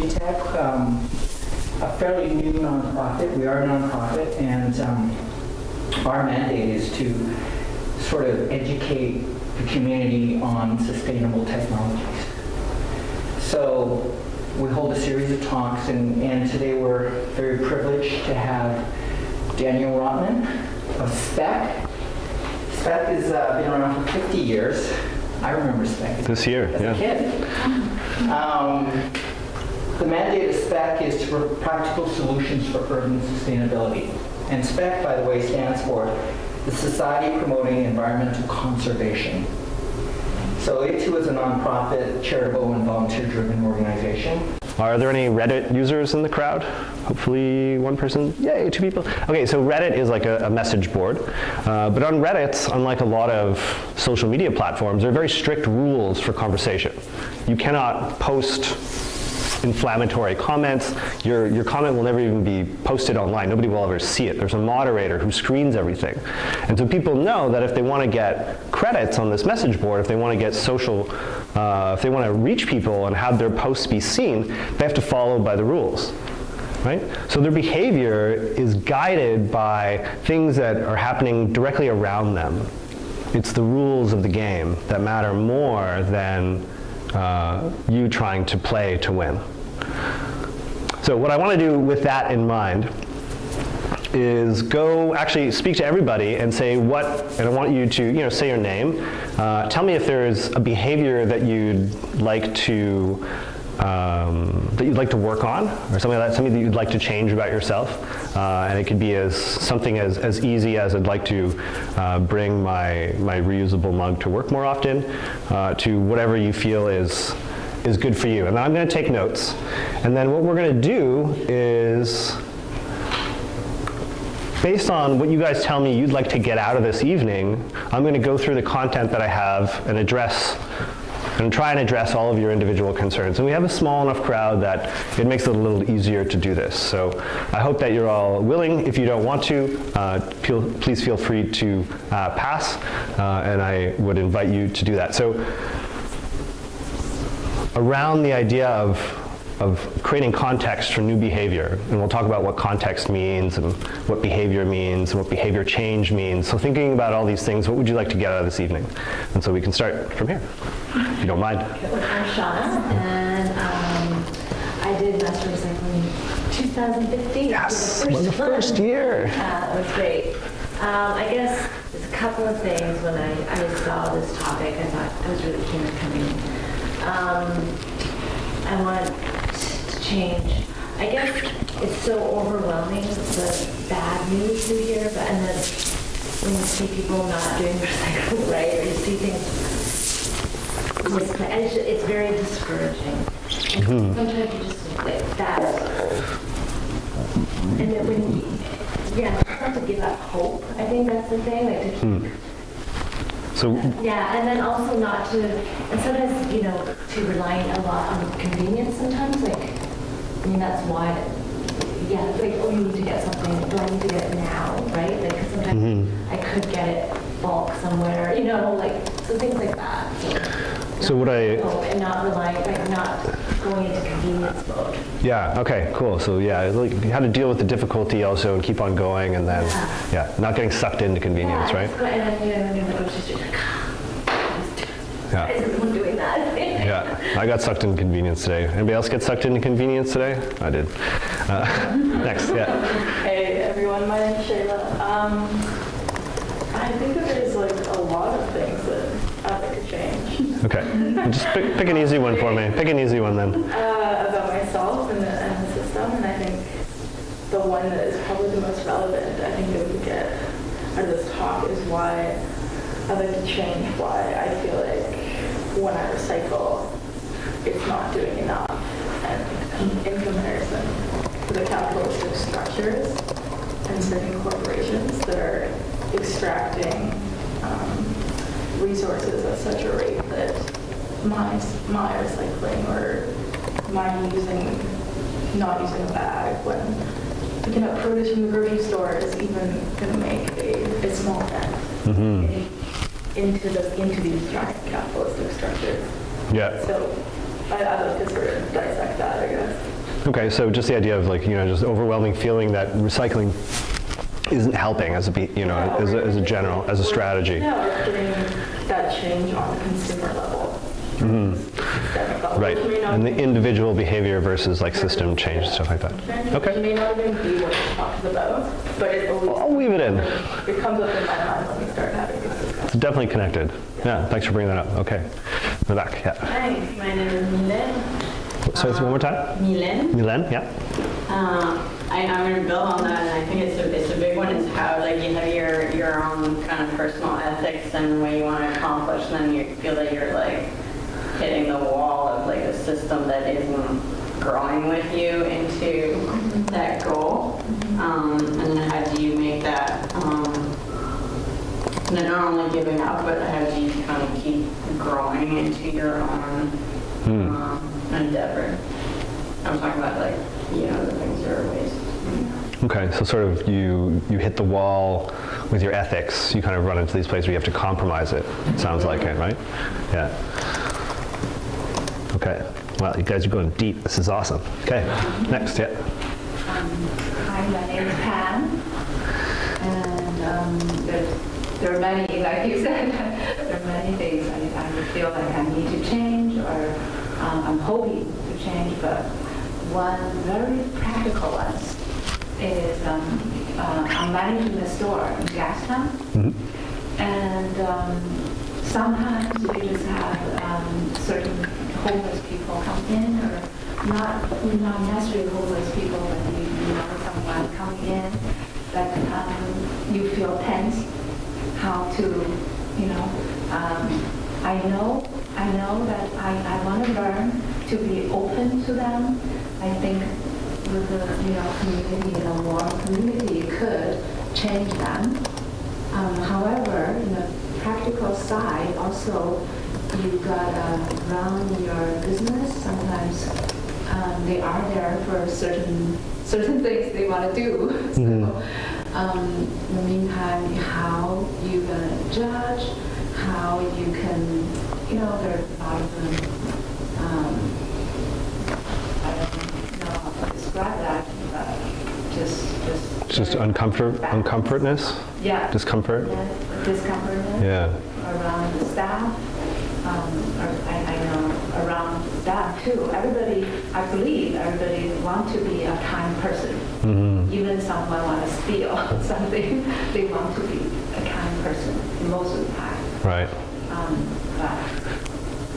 GTEC, a fairly new nonprofit. We are a nonprofit, and our mandate is to sort of educate the community on sustainable technologies. So we hold a series of talks, and today we're very privileged to have Daniel Rotman of SPEC. SPEC has been around for 50 years. I remember SPEC this year, as a kid. The mandate of SPEC is to provide practical solutions for urban sustainability. And SPEC, by the way, stands for the Society Promoting Environmental Conservation. So it too is a nonprofit, charitable, and volunteer-driven organization. Are there any Reddit users in the crowd? Hopefully one person, yay, 2 people. Okay, so Reddit is like a message board. But on Reddit, unlike a lot of social media platforms, there are very strict rules for conversation. You cannot post inflammatory comments. Your comment will never even be posted online. Nobody will ever see it. There's a moderator who screens everything. And so people know that if they want to get credits on this message board, if they want to get social, if they want to reach people and have their posts be seen, they have to follow by the rules. Right? So their behavior is guided by things that are happening directly around them. It's the rules of the game that matter more than you trying to play to win. So what I want to do with that in mind is go actually speak to everybody and say what, and I want you to say your name. Tell me if there's a behavior that you'd like to work on, or something that you'd like to change about yourself. And it could be something as easy as I'd like to bring my reusable mug to work more often, to whatever you feel is good for you. And then I'm going to take notes. And then what we're going to do is, based on what you guys tell me you'd like to get out of this evening, I'm going to go through the content that I have and try and address all of your individual concerns. And we have a small enough crowd that it makes it a little easier to do this. So I hope that you're all willing. If you don't want to, please feel free to pass, and I would invite you to do that. So around the idea of creating context for new behavior, and we'll talk about what context means and what behavior means and what behavior change means. So thinking about all these things, what would you like to get out of this evening? And so we can start from here, if you don't mind. I'm Shauna, and I did master recycling in 2015. Yes, it was the first year. It was great. I guess there's a couple of things when I saw this topic. I thought I was really keen on coming. I want to change. I guess it's so overwhelming, the bad news you hear, and then when you see people not doing recycling right, or you see things misplaced, it's very discouraging. And sometimes you just like that. And then when you have to give up hope. I think that's the thing, like to keep. And then also not to, and sometimes, to rely a lot on convenience sometimes, that's why, you need to get something, do I need to get it now, right? Because sometimes I could get it bulk somewhere, so things like that. So and not relying, not going into convenience mode. Yeah, okay, cool. So how to deal with the difficulty also and keep on going, and then, not getting sucked into convenience, right? And then, when you're like, why is everyone doing that? Yeah, I got sucked into convenience today. Anybody else get sucked into convenience today? I did. Next, Hey everyone, my name's Shayla. I think that there's a lot of things that I'd like to change. Okay, just pick an easy one for me. Pick an easy one then. About myself and the system, and I think the one that is probably the most relevant, I think that we could get out of this talk is why I'd like to change why I feel like when I recycle, it's not doing enough. And in comparison to the capitalistic structures and certain corporations that are extracting resources at such a rate that my recycling or my not using a bag when picking up produce from the grocery store is even going to make a small dent into these giant capitalistic structures. Yeah. So I'd like to sort of dissect that, I guess. Okay, so just the idea of like, just overwhelming feeling that recycling isn't helping as a general, as a strategy. Yeah, we're getting that change on the consumer level. Right, and the individual behavior versus like system change, stuff like that. Okay. It may not even be what it talks about, but it always I'll weave it in. It comes up in my mind when we start having this discussion. It's definitely connected. Yeah, thanks for bringing that up. Okay. In the back, yeah. Hi, my name is Milen. Say it one more time. Milen. Milen, yeah. I'm going to build on that, and I think it's a big one. Is how like you have your own kind of personal ethics and what you want to accomplish, and then you feel that you're like hitting the wall of like a system that isn't growing with you into that goal. And then how do you make that? Not only giving up, but how do you kind of keep growing into your own endeavor? I'm talking about like, the things that are waste. Okay, so sort of you hit the wall with your ethics. You kind of run into these places where you have to compromise it. Sounds like it, right? Yeah. Okay. Well, you guys are going deep. This is awesome. Okay. Next, yeah. Hi, my name is Pam, and there are many, like you said, there are many things I feel like I need to change, or I'm hoping to change, but one very practical one is I'm managing a store in Gastown, and sometimes we just have certain homeless people come in, or not necessarily homeless people, but you know someone coming in that you feel tense. How to, I know that I want to learn to be open to them. I think with the community, a warm community could change them. However, in the practical side, also you gotta run your business. Sometimes they are there for certain things they want to do. So, in the meantime, how you gonna judge? How you can, there are a lot of them. I don't know how to describe that, but just uncomfortness. Yeah. Discomfort. Discomfortness. Yeah. Around the staff. I know around staff too. Everybody, I believe everybody wants to be a kind person. Even someone want to steal something, they want to be a kind person most of the time. Right.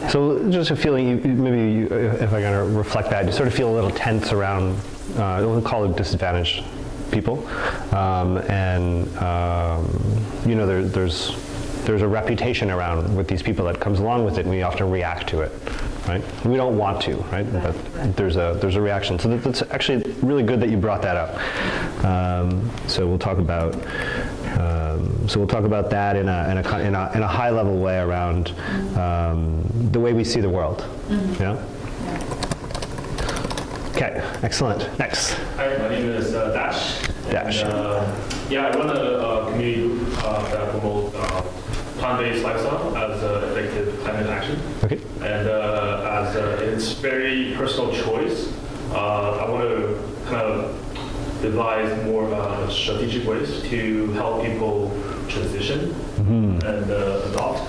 So just a feeling, if I kind of reflect that, you sort of feel a little tense around, we'll call it disadvantaged people. There's a reputation around with these people that comes along with it, and we often react to it, right? We don't want to, right? But there's a reaction. So that's actually really good that you brought that up. So we'll talk about that in a high level way around the way we see the world. Yeah. Okay. Excellent. Next. Hi, my name is Dash. Dash. And, I run a community group that promotes plant-based lifestyle as effective climate action. Okay. And as it's very personal choice, I want to kind of devise more strategic ways to help people transition and adopt,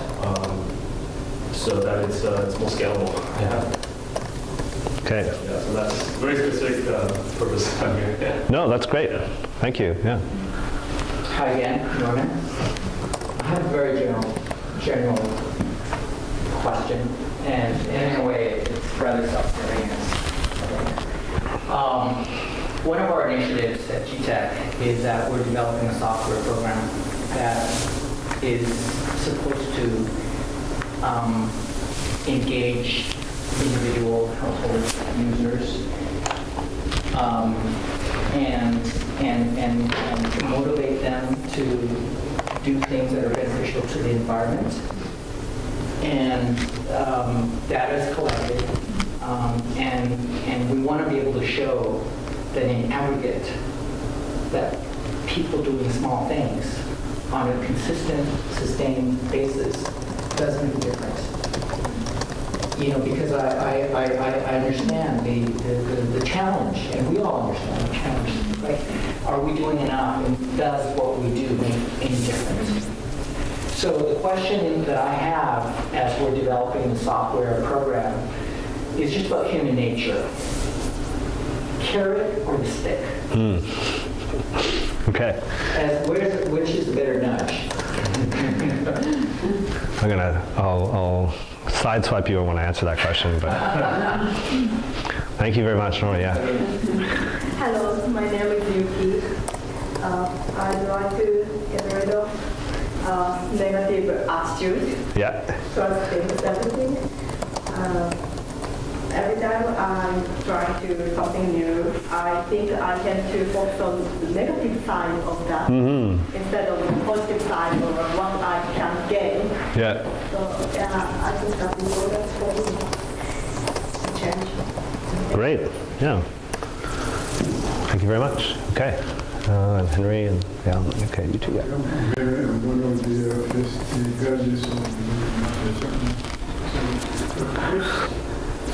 so that it's more scalable. Yeah. Okay. Yeah, so that's very specific purpose I'm here. Yeah. No, that's great. Thank you. Yeah. Hi again, Norman. I have a very general question, and in a way, it's rather self-serving. One of our initiatives at GTEC is that we're developing a software program that is supposed to engage individual household users and motivate them to do things that are beneficial to the environment. And data is collected, and we want to be able to show that in aggregate, that people doing small things on a consistent, sustained basis does make a difference. Because I understand the challenge, and we all understand the challenge, right? Are we doing enough, and does what we do make any difference? So the question that I have as we're developing the software program is just about human nature. Carrot or the stick? Okay. Which is the better nudge? I'll sideswipe you when I answer that question, but thank you very much, Nora. Yeah. Hello, my name is Yuki. I'd like to get rid of negative attitude Yeah. towards things, everything. Every time I'm trying to do something new, I think I tend to focus on the negative side of that instead of the positive side or what I can gain. Yeah. So yeah, I think that's important for me to change. Great. Yeah. Thank you very much. Okay. And Henry and yeah. Okay, you too. Yeah. I'm one of the graduates of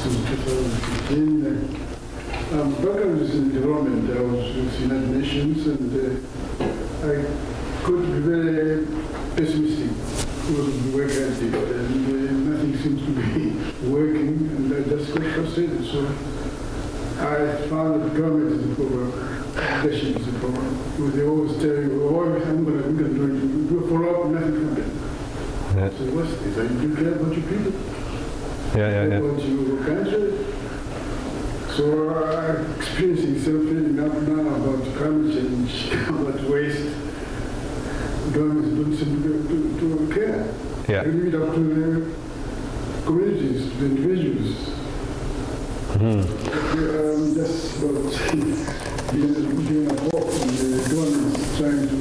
since 2015. Background is in development. I was with United Nations, and I could be very pessimistic because of the work ethic, and nothing seems to be working, and I just got frustrated. So I found that government is the problem, education is the problem. Because they always tell you, oh, I'm going to do a follow-up, nothing happened. Yeah. So what's this? Are you care about your people? Yeah. About your country? So I'm experiencing something up now about climate change, about waste. Governments don't seem to care. Yeah. They leave it up to the communities, the individuals. Just about being a hope, and the government is trying to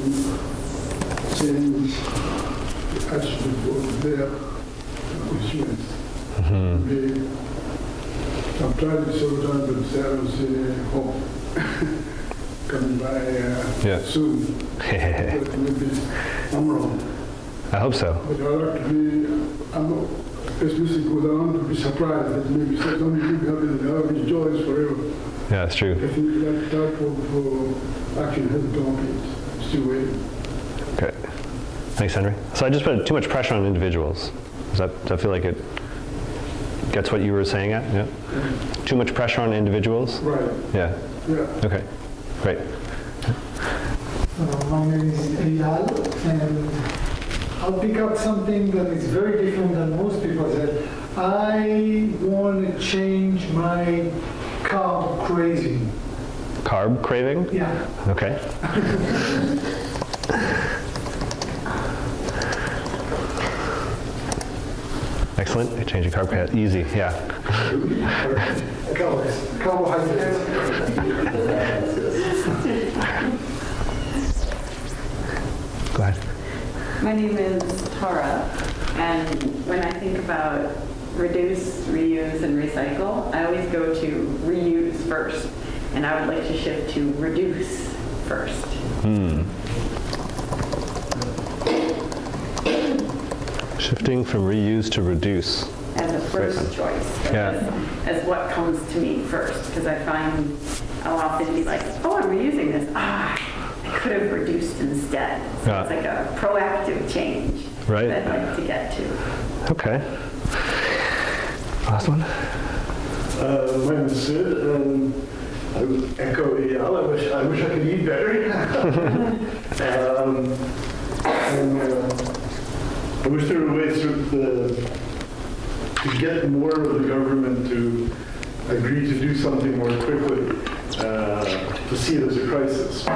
change the attitude of their consumers. I've tried it several times, but I don't see hope coming by soon. But maybe I'm wrong. I hope so. But I like to be, I'm not pessimistic because I want to be surprised that maybe something big happens and I'll be joyous forever. Yeah, it's true. I think that type of action hasn't come yet. Still waiting. Okay. Thanks, Henry. So I just put too much pressure on individuals. Does that feel like it gets what you were saying at? Yeah. Too much pressure on individuals? Right. Yeah. Yeah. Okay. Great. My name is Eyal, and I'll pick up something that is very different than most people said. I want to change my carb craving. Carb craving? Yeah. Okay. Excellent. Change your carb craving. Easy. Yeah. Carbohydrates. Go ahead. My name is Tara, and when I think about reduce, reuse, and recycle, I always go to reuse first, and I would like to shift to reduce first. Shifting from reuse to reduce. As a first choice, as what comes to me first, because I find I'll often be like, oh, I'm reusing this. I could have reduced instead. So it's like a proactive change Right. that I'd like to get to. Okay. Last one. My name is Sid, and I would echo Eyal. I wish I could eat better. I wish there were ways to get more of the government to agree to do something more quickly, to see it as a crisis. I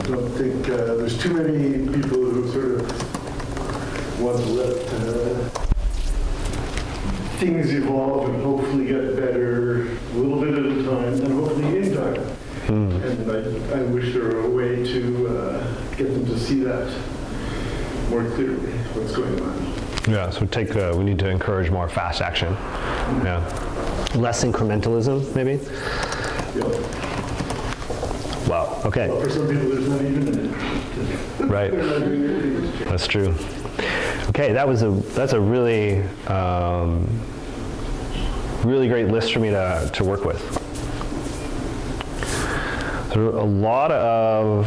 don't think there's too many people who sort of want to let things evolve and hopefully get better a little bit at a time and hopefully in time. And I wish there were a way to get them to see that more clearly, what's going on. Yeah, so we need to encourage more fast action. Yeah. Less incrementalism, maybe? Yeah. Wow, okay. Well, for some people, there's not even an interest. Right. They're not doing anything. That's true. Okay, that's a really really great list for me to work with. There are a lot of,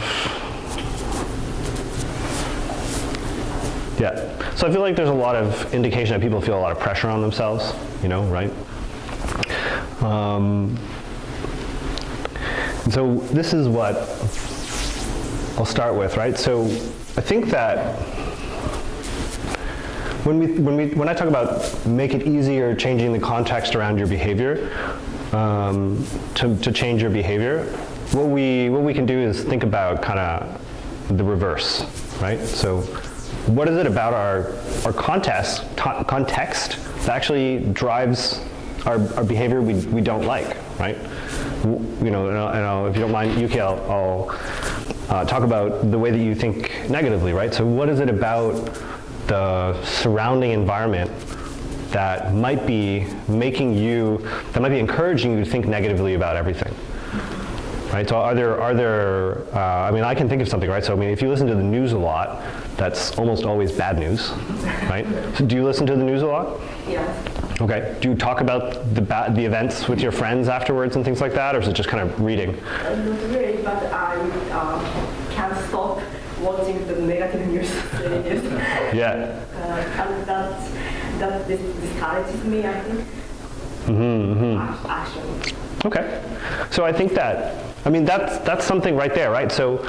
yeah. So I feel like there's a lot of indication that people feel a lot of pressure on themselves, right? So this is what I'll start with, right? So I think that when I talk about make it easier changing the context around your behavior, to change your behavior, what we can do is think about kind of the reverse, right? So what is it about our context that actually drives our behavior we don't like, right? And if you don't mind, Yuki, I'll talk about the way that you think negatively, right? So what is it about the surrounding environment that might be encouraging you to think negatively about everything, right? So are there I can think of something, right? So if you listen to the news a lot, that's almost always bad news, right? So do you listen to the news a lot? Yes. Okay. Do you talk about the events with your friends afterwards and things like that, or is it just kind of reading? Not really, but I can't stop watching the negative news. Yeah. And that discourages me, I think. Actually. Okay. So I think that's something right there, right? So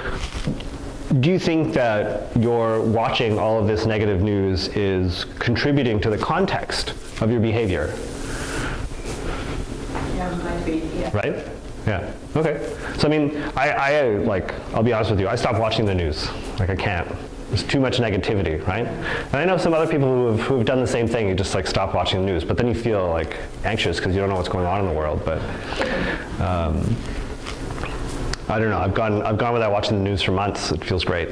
do you think that you're watching all of this negative news is contributing to the context of your behavior? Yeah, might be, yeah. Right? Yeah. Okay. So I'll be honest with you, I stopped watching the news. I can't. There's too much negativity, right? And I know some other people who have done the same thing. You just stop watching the news, but then you feel anxious because you don't know what's going on in the world. But I don't know. I've gone without watching the news for months. It feels great.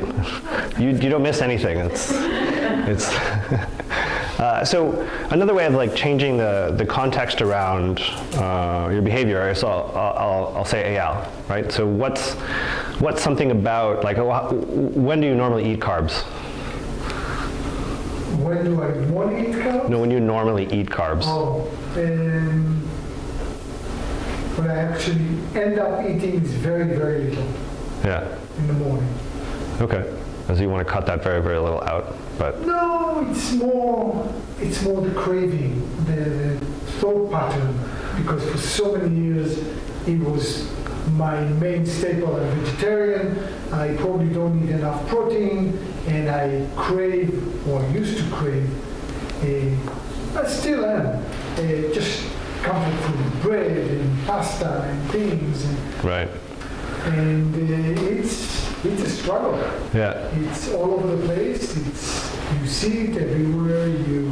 You don't miss anything. It's so another way of changing the context around your behavior is I'll say AL, right? So what's something about when do you normally eat carbs? When do I want to eat carbs? No, when you normally eat carbs. Oh, when I actually end up eating is very, very little. Yeah. In the morning. Okay. As you want to cut that very, very little out, but. No, it's more the craving, the thought pattern, because for so many years it was my main staple. I'm vegetarian. I probably don't eat enough protein, and I crave, or used to crave, I still am, just comfort food, bread and pasta and things. Right. And it's a struggle. Yeah. It's all over the place. You see it everywhere. You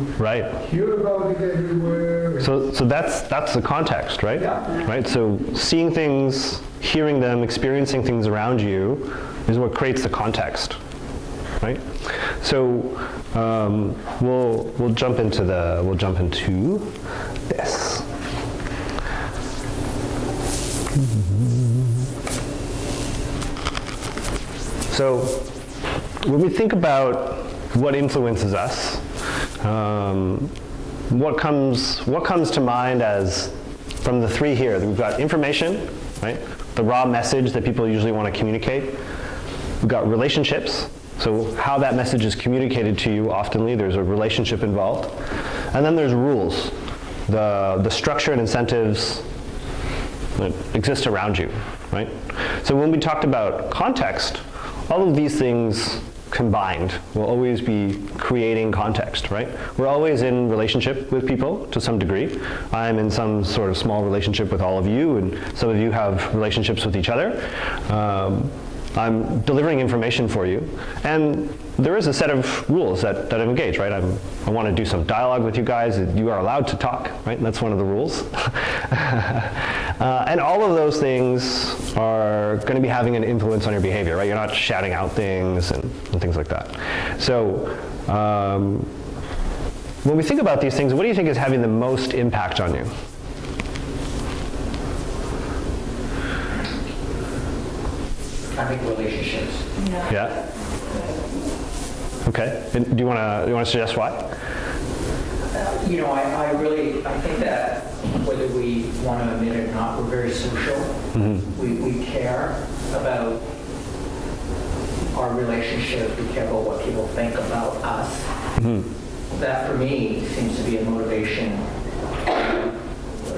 hear about it everywhere. So that's the context, right? Yeah. Right. So seeing things, hearing them, experiencing things around you is what creates the context, right? So we'll jump into this. So when we think about what influences us, what comes to mind as from the three here? We've got information, right? The raw message that people usually want to communicate. We've got relationships, so how that message is communicated to you. Oftenly, there's a relationship involved, and then there's rules, the structure and incentives that exist around you, right? So when we talked about context, all of these things combined will always be creating context, right? We're always in relationship with people to some degree. I'm in some sort of small relationship with all of you, and some of you have relationships with each other. I'm delivering information for you, and there is a set of rules that I'm engaged, right? I want to do some dialogue with you guys. You are allowed to talk, right? That's one of the rules. And all of those things are going to be having an influence on your behavior, right? You're not shouting out things and things like that. So when we think about these things, what do you think is having the most impact on you? I think relationships. Yeah. Okay. And do you want to suggest why? I think that whether we want to admit it or not, we're very social. We care about our relationship. We care about what people think about us. That, for me, seems to be a motivation.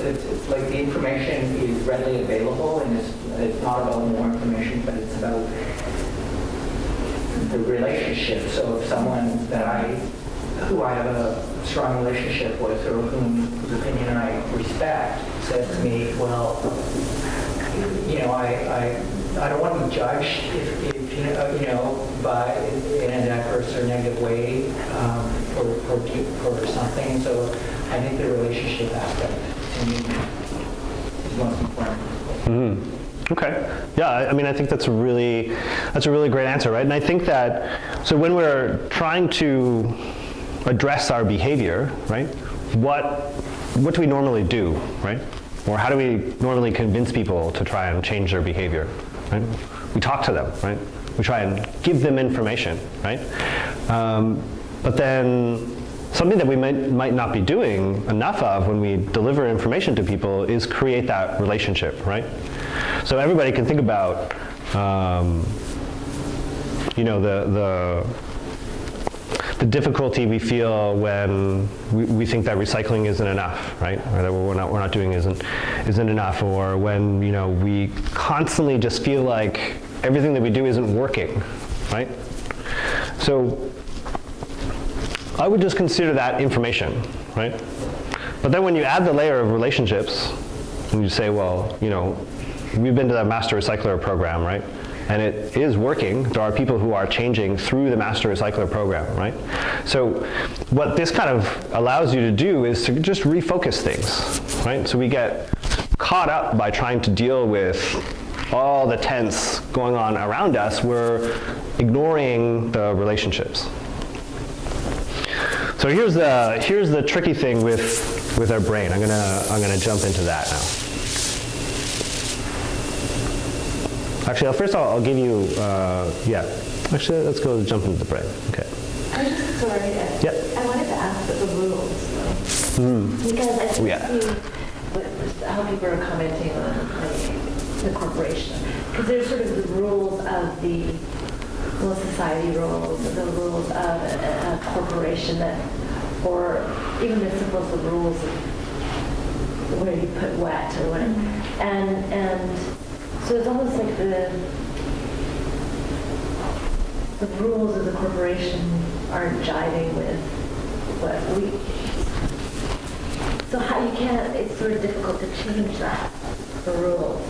It's like the information is readily available, and it's not about more information, but it's about the relationship. So if someone who I have a strong relationship with, or whose opinion I respect, says to me, well, you know, I don't want to be judged if you know, by in an adverse or negative way for something. So I think the relationship aspect to me is most important. Okay. Yeah, I mean, I think that's a really great answer, right? And I think that, so when we're trying to address our behavior, right, what do we normally do, right? Or how do we normally convince people to try and change their behavior, right? We talk to them, right? We try and give them information, right? But then something that we might not be doing enough of when we deliver information to people is create that relationship, right? So everybody can think about, you know, the difficulty we feel when we think that recycling isn't enough, right? Or that what we're not doing isn't enough, or when, you know, we constantly just feel like everything that we do isn't working, right? So I would just consider that information, right? But then when you add the layer of relationships, and you say, well, you know, we've been to the Master Recycler program, right? And it is working. There are people who are changing through the Master Recycler program, right? So what this kind of allows you to do is to just refocus things, right? So we get caught up by trying to deal with all the tense going on around us. We're ignoring the relationships. So here's the tricky thing with our brain. I'm gonna jump into that now. Actually, first I'll give you, yeah. Actually, let's go jump into the brain. Okay. I'm just sorry. I wanted to ask about the rules, though. Because I think how people are commenting on the corporation. Because there's sort of the rules of the society rules, the rules of a corporation that, or even as simple as the rules of where you put wet or what, and so it's almost like the rules of the corporation aren't jiving with what we. So how you can't? It's sort of difficult to change that, the rules.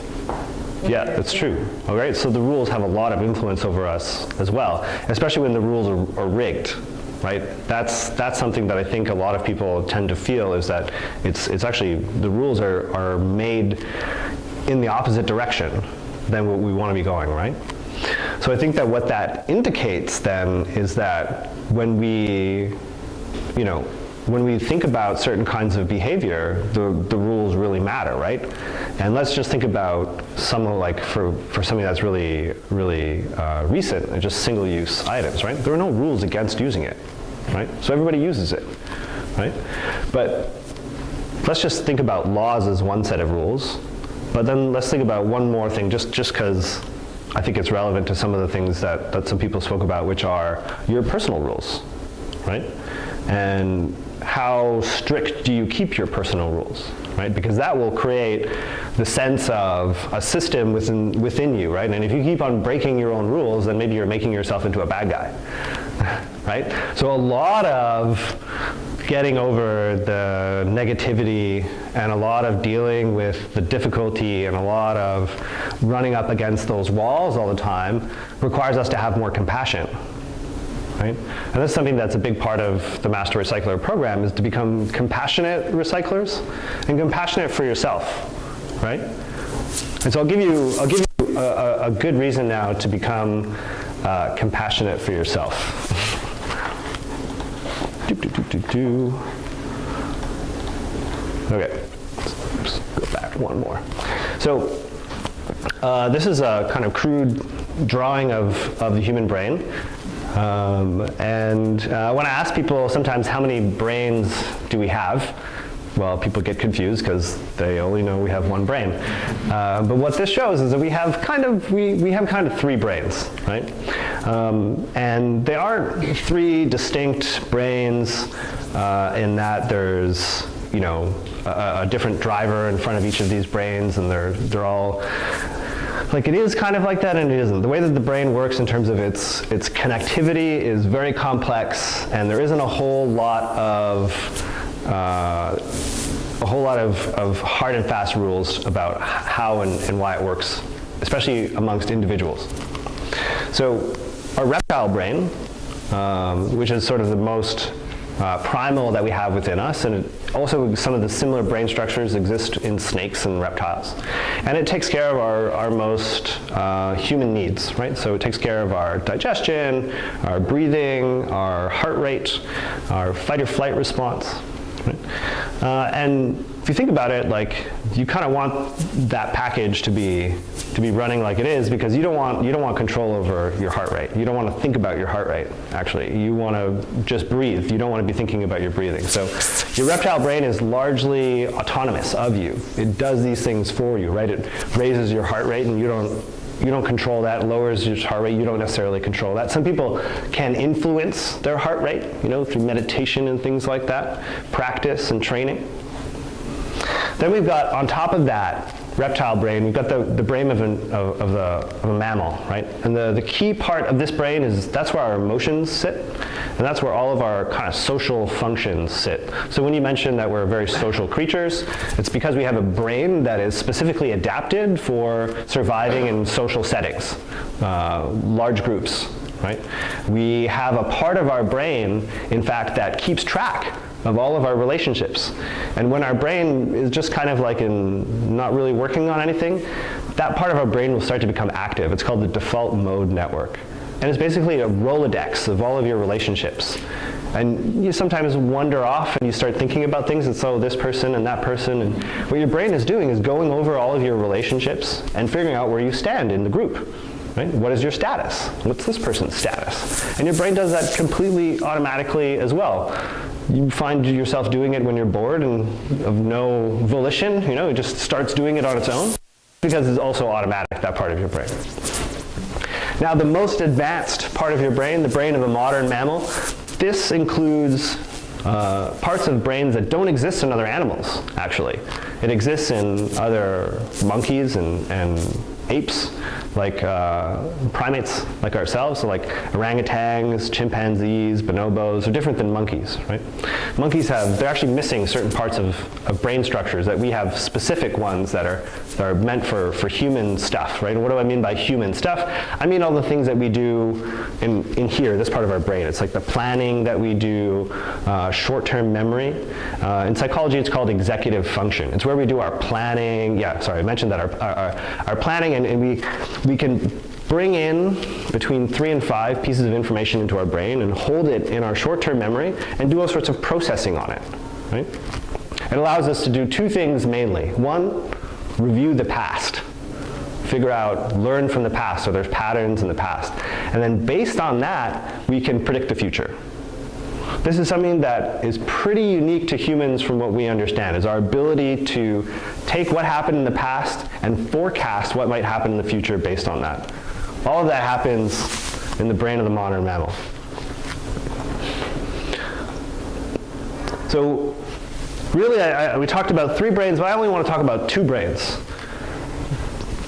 Yeah, that's true. All right, so the rules have a lot of influence over us as well, especially when the rules are rigged, right? That's something that I think a lot of people tend to feel, is that it's actually, the rules are made in the opposite direction than what we want to be going, right? So I think that what that indicates then is that when we think about certain kinds of behavior, the rules really matter, right? And let's just think about something like for something that's really recent, just single-use items, right? There are no rules against using it, right? So everybody uses it, right? But let's just think about laws as one set of rules. But then let's think about one more thing, just because I think it's relevant to some of the things that some people spoke about, which are your personal rules, right? And how strict do you keep your personal rules, right? Because that will create the sense of a system within you, right? And if you keep on breaking your own rules, then maybe you're making yourself into a bad guy, right? So a lot of getting over the negativity and a lot of dealing with the difficulty and a lot of running up against those walls all the time requires us to have more compassion, right? And that's something that's a big part of the Master Recycler program, is to become compassionate recyclers and compassionate for yourself, right? And so I'll give you a good reason now to become compassionate for yourself. Okay, let's go back one more. So this is a kind of crude drawing of the human brain. And when I ask people sometimes how many brains do we have, well, people get confused because they only know we have one brain. But what this shows is that we have kind of three brains, right? And they aren't three distinct brains in that there's, you know, a different driver in front of each of these brains, and they're all, like, it is kind of like that and it isn't. The way that the brain works in terms of its connectivity is very complex, and there isn't a whole lot of hard and fast rules about how and why it works, especially amongst individuals. So our reptile brain, which is sort of the most primal that we have within us, and also some of the similar brain structures exist in snakes and reptiles. And it takes care of our most human needs, right? So it takes care of our digestion, our breathing, our heart rate, our fight or flight response. Right? And if you think about it, like, you kind of want that package to be running like it is, because you don't want control over your heart rate. You don't want to think about your heart rate, actually. You want to just breathe. You don't want to be thinking about your breathing. So your reptile brain is largely autonomous of you. It does these things for you, right? It raises your heart rate, and you don't control that. Lowers your heart rate, you don't necessarily control that. Some people can influence their heart rate, you know, through meditation and things like that, practice and training. Then we've got, on top of that reptile brain, we've got the brain of a mammal, right? And the key part of this brain is that's where our emotions sit, and that's where all of our kind of social functions sit. So when you mention that we're very social creatures, it's because we have a brain that is specifically adapted for surviving in social settings, large groups, right? We have a part of our brain, in fact, that keeps track of all of our relationships. And when our brain is just kind of like not really working on anything, that part of our brain will start to become active. It's called the default mode network. And it's basically a Rolodex of all of your relationships. And you sometimes wander off and you start thinking about things, and so this person and that person, and what your brain is doing is going over all of your relationships and figuring out where you stand in the group. Right? What is your status? What's this person's status? And your brain does that completely automatically as well. You find yourself doing it when you're bored and of no volition, you know, it just starts doing it on its own, because it's also automatic, that part of your brain. Now, the most advanced part of your brain, the brain of a modern mammal, this includes parts of brains that don't exist in other animals, actually. It exists in other monkeys and apes, like primates like ourselves, so like orangutans, chimpanzees, bonobos are different than monkeys, right? Monkeys they're actually missing certain parts of brain structures that we have specific ones that are meant for human stuff, right? And what do I mean by human stuff? I mean all the things that we do in here, this part of our brain. It's like the planning that we do, short-term memory. In psychology, it's called executive function. It's where we do our planning. Yeah, sorry, I mentioned that our planning, and we can bring in between 3 and 5 pieces of information into our brain and hold it in our short-term memory and do all sorts of processing on it, right? It allows us to do 2 things mainly. 1, review the past. Learn from the past, so there's patterns in the past. And then based on that, we can predict the future. This is something that is pretty unique to humans from what we understand, is our ability to take what happened in the past and forecast what might happen in the future based on that. All of that happens in the brain of the modern mammal. So really, we talked about 3 brains, but I only want to talk about 2 brains.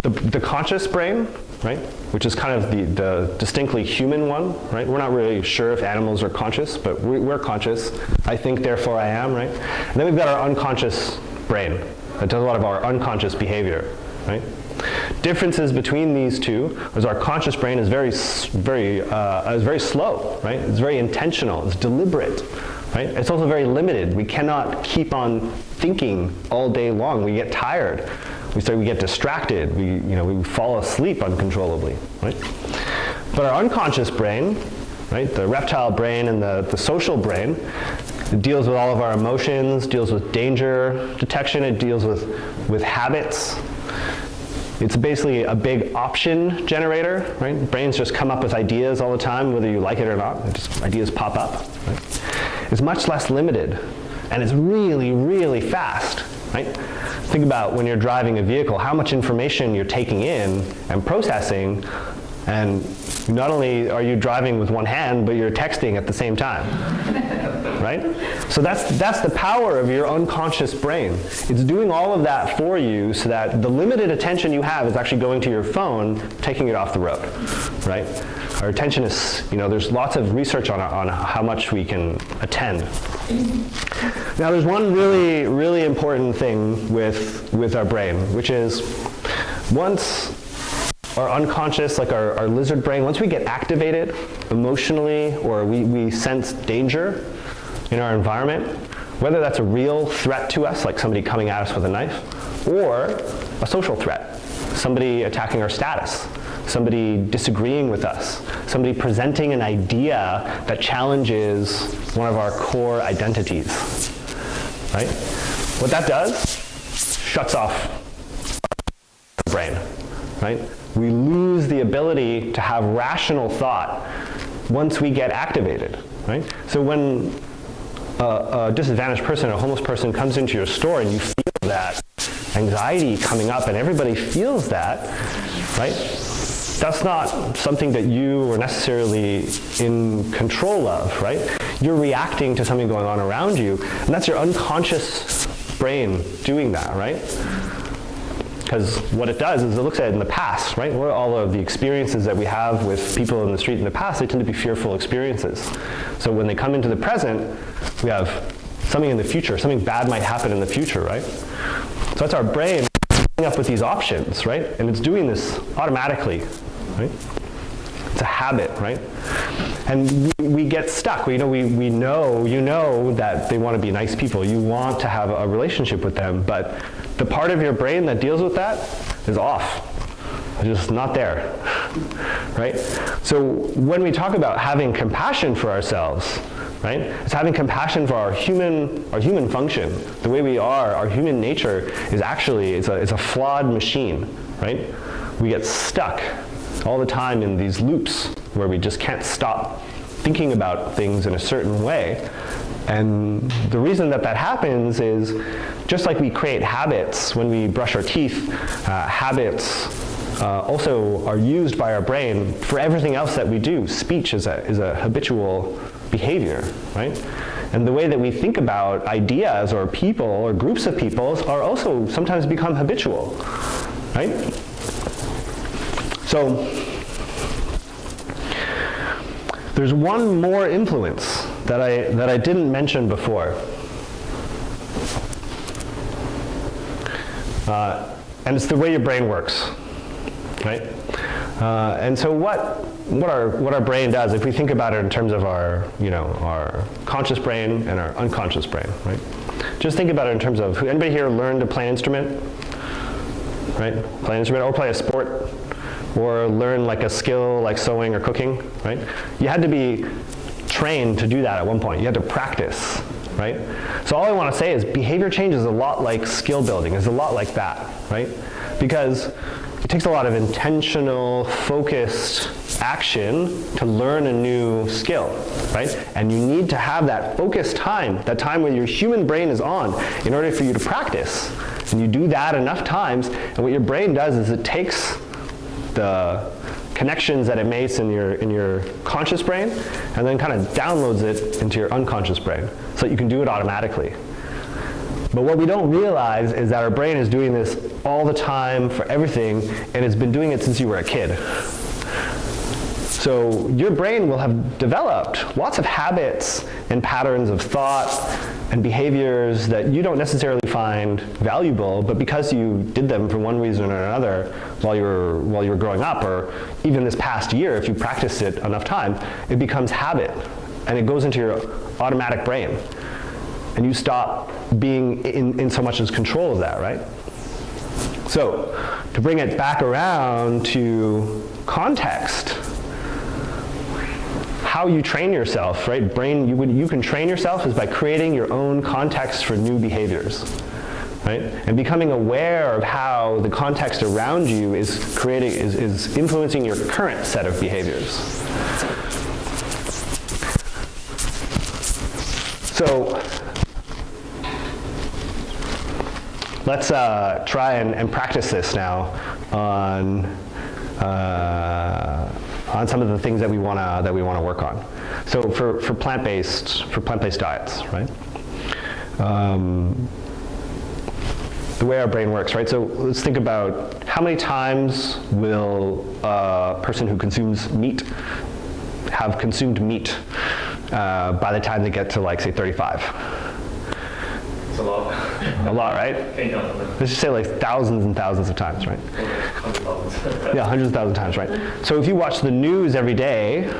The conscious brain, right, which is kind of the distinctly human one, right? We're not really sure if animals are conscious, but we're conscious. I think, therefore I am, right? And then we've got our unconscious brain that does a lot of our unconscious behavior, right? Differences between these two is our conscious brain is very slow, right? It's very intentional, it's deliberate, right? It's also very limited. We cannot keep on thinking all day long. We get tired. We get distracted. We fall asleep uncontrollably, right? But our unconscious brain, right, the reptile brain and the social brain, it deals with all of our emotions, deals with danger detection, it deals with habits. It's basically a big option generator, right? Brains just come up with ideas all the time, whether you like it or not. Ideas pop up, right? It's much less limited. and it's really, really fast, right? Think about when you're driving a vehicle, how much information you're taking in and processing, and not only are you driving with one hand, but you're texting at the same time, right? So that's the power of your unconscious brain. It's doing all of that for you so that the limited attention you have is actually going to your phone, taking it off the road, right? Our attention is, there's lots of research on how much we can attend. Now there's one really, really important thing with our brain, which is once our unconscious, like our lizard brain, once we get activated emotionally or we sense danger in our environment, whether that's a real threat to us, like somebody coming at us with a knife, or a social threat, somebody attacking our status, somebody disagreeing with us, somebody presenting an idea that challenges one of our core identities, right? What that does, shuts off our brain, right? We lose the ability to have rational thought once we get activated, right? So when a disadvantaged person, a homeless person comes into your store and you feel that anxiety coming up and everybody feels that, right? That's not something that you are necessarily in control of, right? You're reacting to something going on around you, and that's your unconscious brain doing that, right? Because what it does is it looks at it in the past, right? What are all of the experiences that we have with people in the street in the past? They tend to be fearful experiences. So when they come into the present, we have something in the future, something bad might happen in the future, right? So that's our brain coming up with these options, right? And it's doing this automatically, right? It's a habit, right? And we get stuck. We know, you know that they want to be nice people. You want to have a relationship with them, but the part of your brain that deals with that is off. It's just not there, right? So when we talk about having compassion for ourselves, right? It's having compassion for our human function, the way we are, our human nature is actually, it's a flawed machine, right? We get stuck all the time in these loops where we just can't stop thinking about things in a certain way. And the reason that happens is just like we create habits when we brush our teeth, habits also are used by our brain for everything else that we do. Speech is a habitual behavior, right? And the way that we think about ideas or people or groups of people are also sometimes become habitual, right? So there's one more influence that I didn't mention before. And it's the way your brain works, right? And so what our brain does, if we think about it in terms of our conscious brain and our unconscious brain, right? Just think about it in terms of, anybody here learn to play an instrument, right? Play an instrument or play a sport, or learn like a skill like sewing or cooking, right? You had to be trained to do that at one point. You had to practice, right? So all I want to say is behavior change is a lot like skill building, is a lot like that, right? Because it takes a lot of intentional, focused action to learn a new skill, right? And you need to have that focused time, that time where your human brain is on, in order for you to practice. And you do that enough times, and what your brain does is it takes the connections that it makes in your conscious brain and then kind of downloads it into your unconscious brain so that you can do it automatically. But what we don't realize is that our brain is doing this all the time for everything, and it's been doing it since you were a kid. So your brain will have developed lots of habits and patterns of thought and behaviors that you don't necessarily find valuable, but because you did them for one reason or another while you were growing up, or even this past year, if you practice it enough time, it becomes habit, and it goes into your automatic brain. And you stop being in so much as control of that, right? So, to bring it back around to context, how you train yourself, right? You can train yourself is by creating your own context for new behaviors, right? And becoming aware of how the context around you is influencing your current set of behaviors. So, let's try and practice this now on some of the things that we want to work on. So for plant-based diets, right? The way our brain works, right? So let's think about how many times will a person who consumes meat have consumed meat by the time they get to, like, say, 35? It's a lot. A lot, right? Can't count them. Let's just say like thousands and thousands of times, right? 100,000. Yeah, hundreds of thousands of times, right? So if you watch the news every day,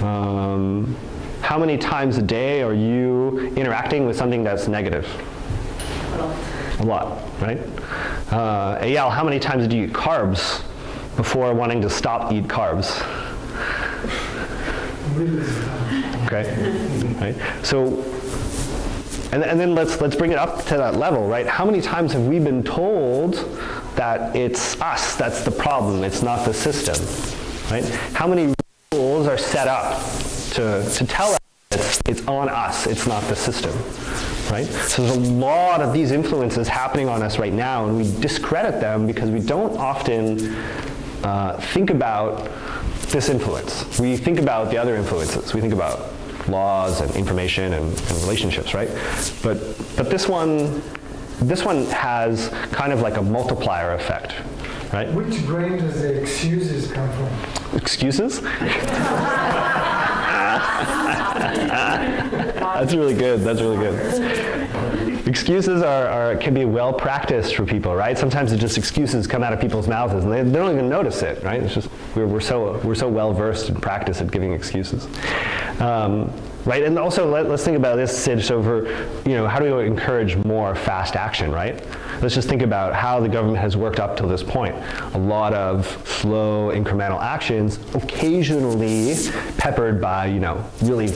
how many times a day are you interacting with something that's negative? A lot, right? Eyal, how many times do you eat carbs before wanting to stop eat carbs? Okay, right? So, and then let's bring it up to that level, right? How many times have we been told that it's us that's the problem, it's not the system, right? How many rules are set up to tell us it's on us, it's not the system, right? So there's a lot of these influences happening on us right now, and we discredit them because we don't often think about this influence. We think about the other influences. We think about laws and information and relationships, right? But this one has kind of like a multiplier effect, right? Which brain does the excuses come from? Excuses? That's really good. That's really good. Excuses can be well practiced for people, right? Sometimes it's just excuses come out of people's mouths and they don't even notice it, right? It's just we're so well versed in practice at giving excuses, right? And also let's think about this, Sid. So how do we encourage more fast action, right? Let's just think about how the government has worked up till this point. A lot of slow, incremental actions, occasionally peppered by really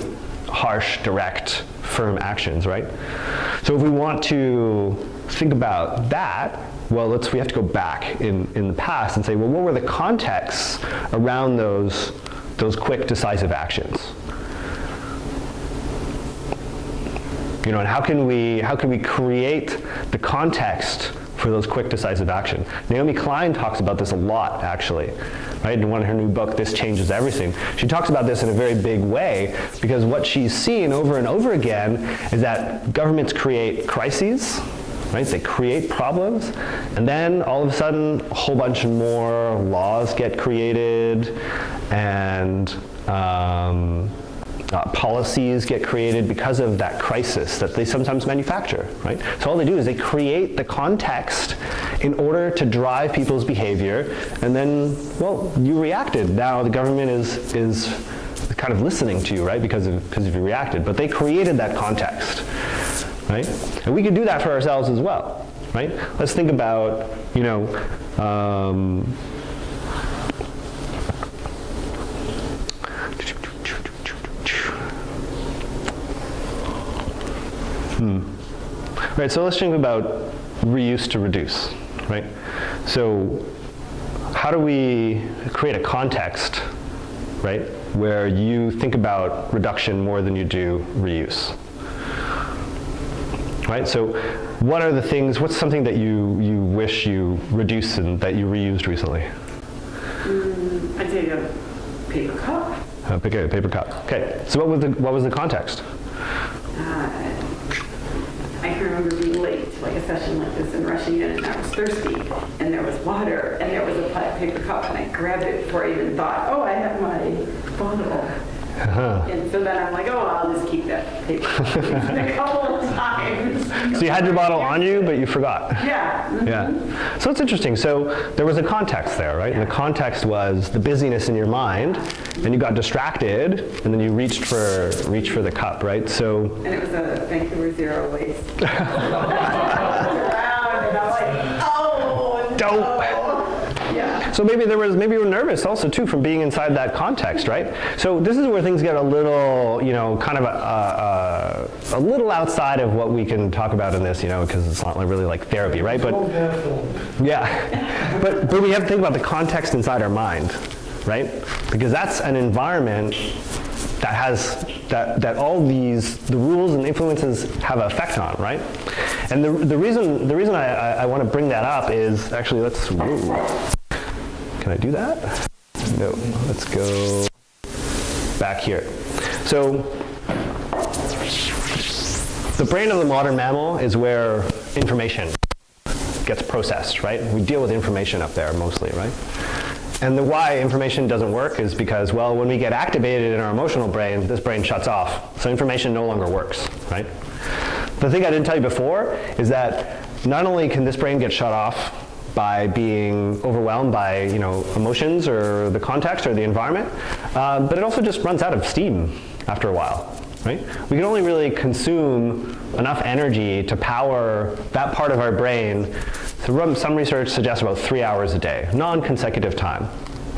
harsh, direct, firm actions, right? So if we want to think about that, well, we have to go back in the past and say, well, what were the contexts around those quick, decisive actions? And how can we create the context for those quick, decisive action? Naomi Klein talks about this a lot, actually, right? In her new book, This Changes Everything. She talks about this in a very big way because what she's seen over and over again is that governments create crises, right? They create problems, and then all of a sudden, a whole bunch more laws get created, and policies get created because of that crisis that they sometimes manufacture, right? So all they do is they create the context in order to drive people's behavior, and then, well, you reacted. Now the government is kind of listening to you, right? Because you reacted, but they created that context, right? And we can do that for ourselves as well, right? Let's think about, Right, so let's think about reuse to reduce, right? So how do we create a context, right, where you think about reduction more than you do reuse? Right, so what's something that you wish you reduced and that you reused recently? I'd say a paper cup. A paper cup. Okay, so what was the context? I can remember being late to like a session like this and rushing in, and I was thirsty, and there was water, and there was a paper cup, and I grabbed it before I even thought, oh, I have my bottle. And so then I'm like, oh, I'll just keep that paper cup. A couple of times. So you had your bottle on you, but you forgot. Yeah. Mm-hmm. Yeah. So it's interesting. So there was a context there, right? And the context was the busyness in your mind, and you got distracted, and then you reached for the cup, right? So. And it was a Vancouver Zero Waste. Around, and I'm like, oh, dope. Yeah. So maybe you were nervous also too from being inside that context, right? So this is where things get a little, kind of a little outside of what we can talk about in this, because it's not really like therapy, right? But yeah, but we have to think about the context inside our mind, right? Because that's an environment that all the rules and influences have an effect on, right? And the reason I want to bring that up is actually, can I do that? No, let's go back here. So the brain of the modern mammal is where information gets processed, right? We deal with information up there mostly, right? And the why information doesn't work is because, well, when we get activated in our emotional brain, this brain shuts off. So information no longer works, right? The thing I didn't tell you before is that not only can this brain get shut off by being overwhelmed by, emotions or the context or the environment, but it also just runs out of steam after a while, right? We can only really consume enough energy to power that part of our brain. So some research suggests about 3 hours a day, non-consecutive time,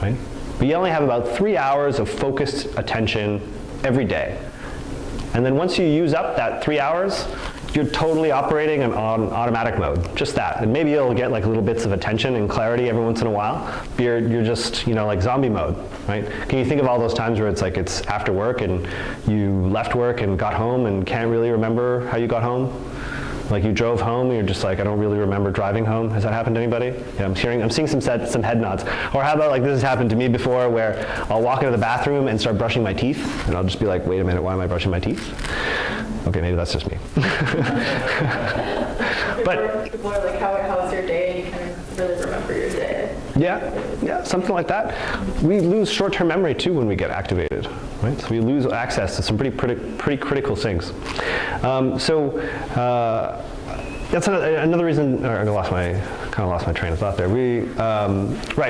right? But you only have about 3 hours of focused attention every day. And then once you use up that 3 hours, you're totally operating on automatic mode, just that. And maybe you'll get like little bits of attention and clarity every once in a while, but you're just, like zombie mode, right? Can you think of all those times where it's like it's after work and you left work and got home and can't really remember how you got home? Like you drove home and you're just like, I don't really remember driving home. Has that happened to anybody? Yeah, I'm seeing some head nods. Or how about like this has happened to me before where I'll walk into the bathroom and start brushing my teeth and I'll just be like, wait a minute, why am I brushing my teeth? Okay, maybe that's just me. But people are like, how was your day? And you kind of really remember your day. Yeah, something like that. We lose short-term memory too when we get activated, right? So we lose access to some pretty critical things. That's another reason. I lost my train of thought there.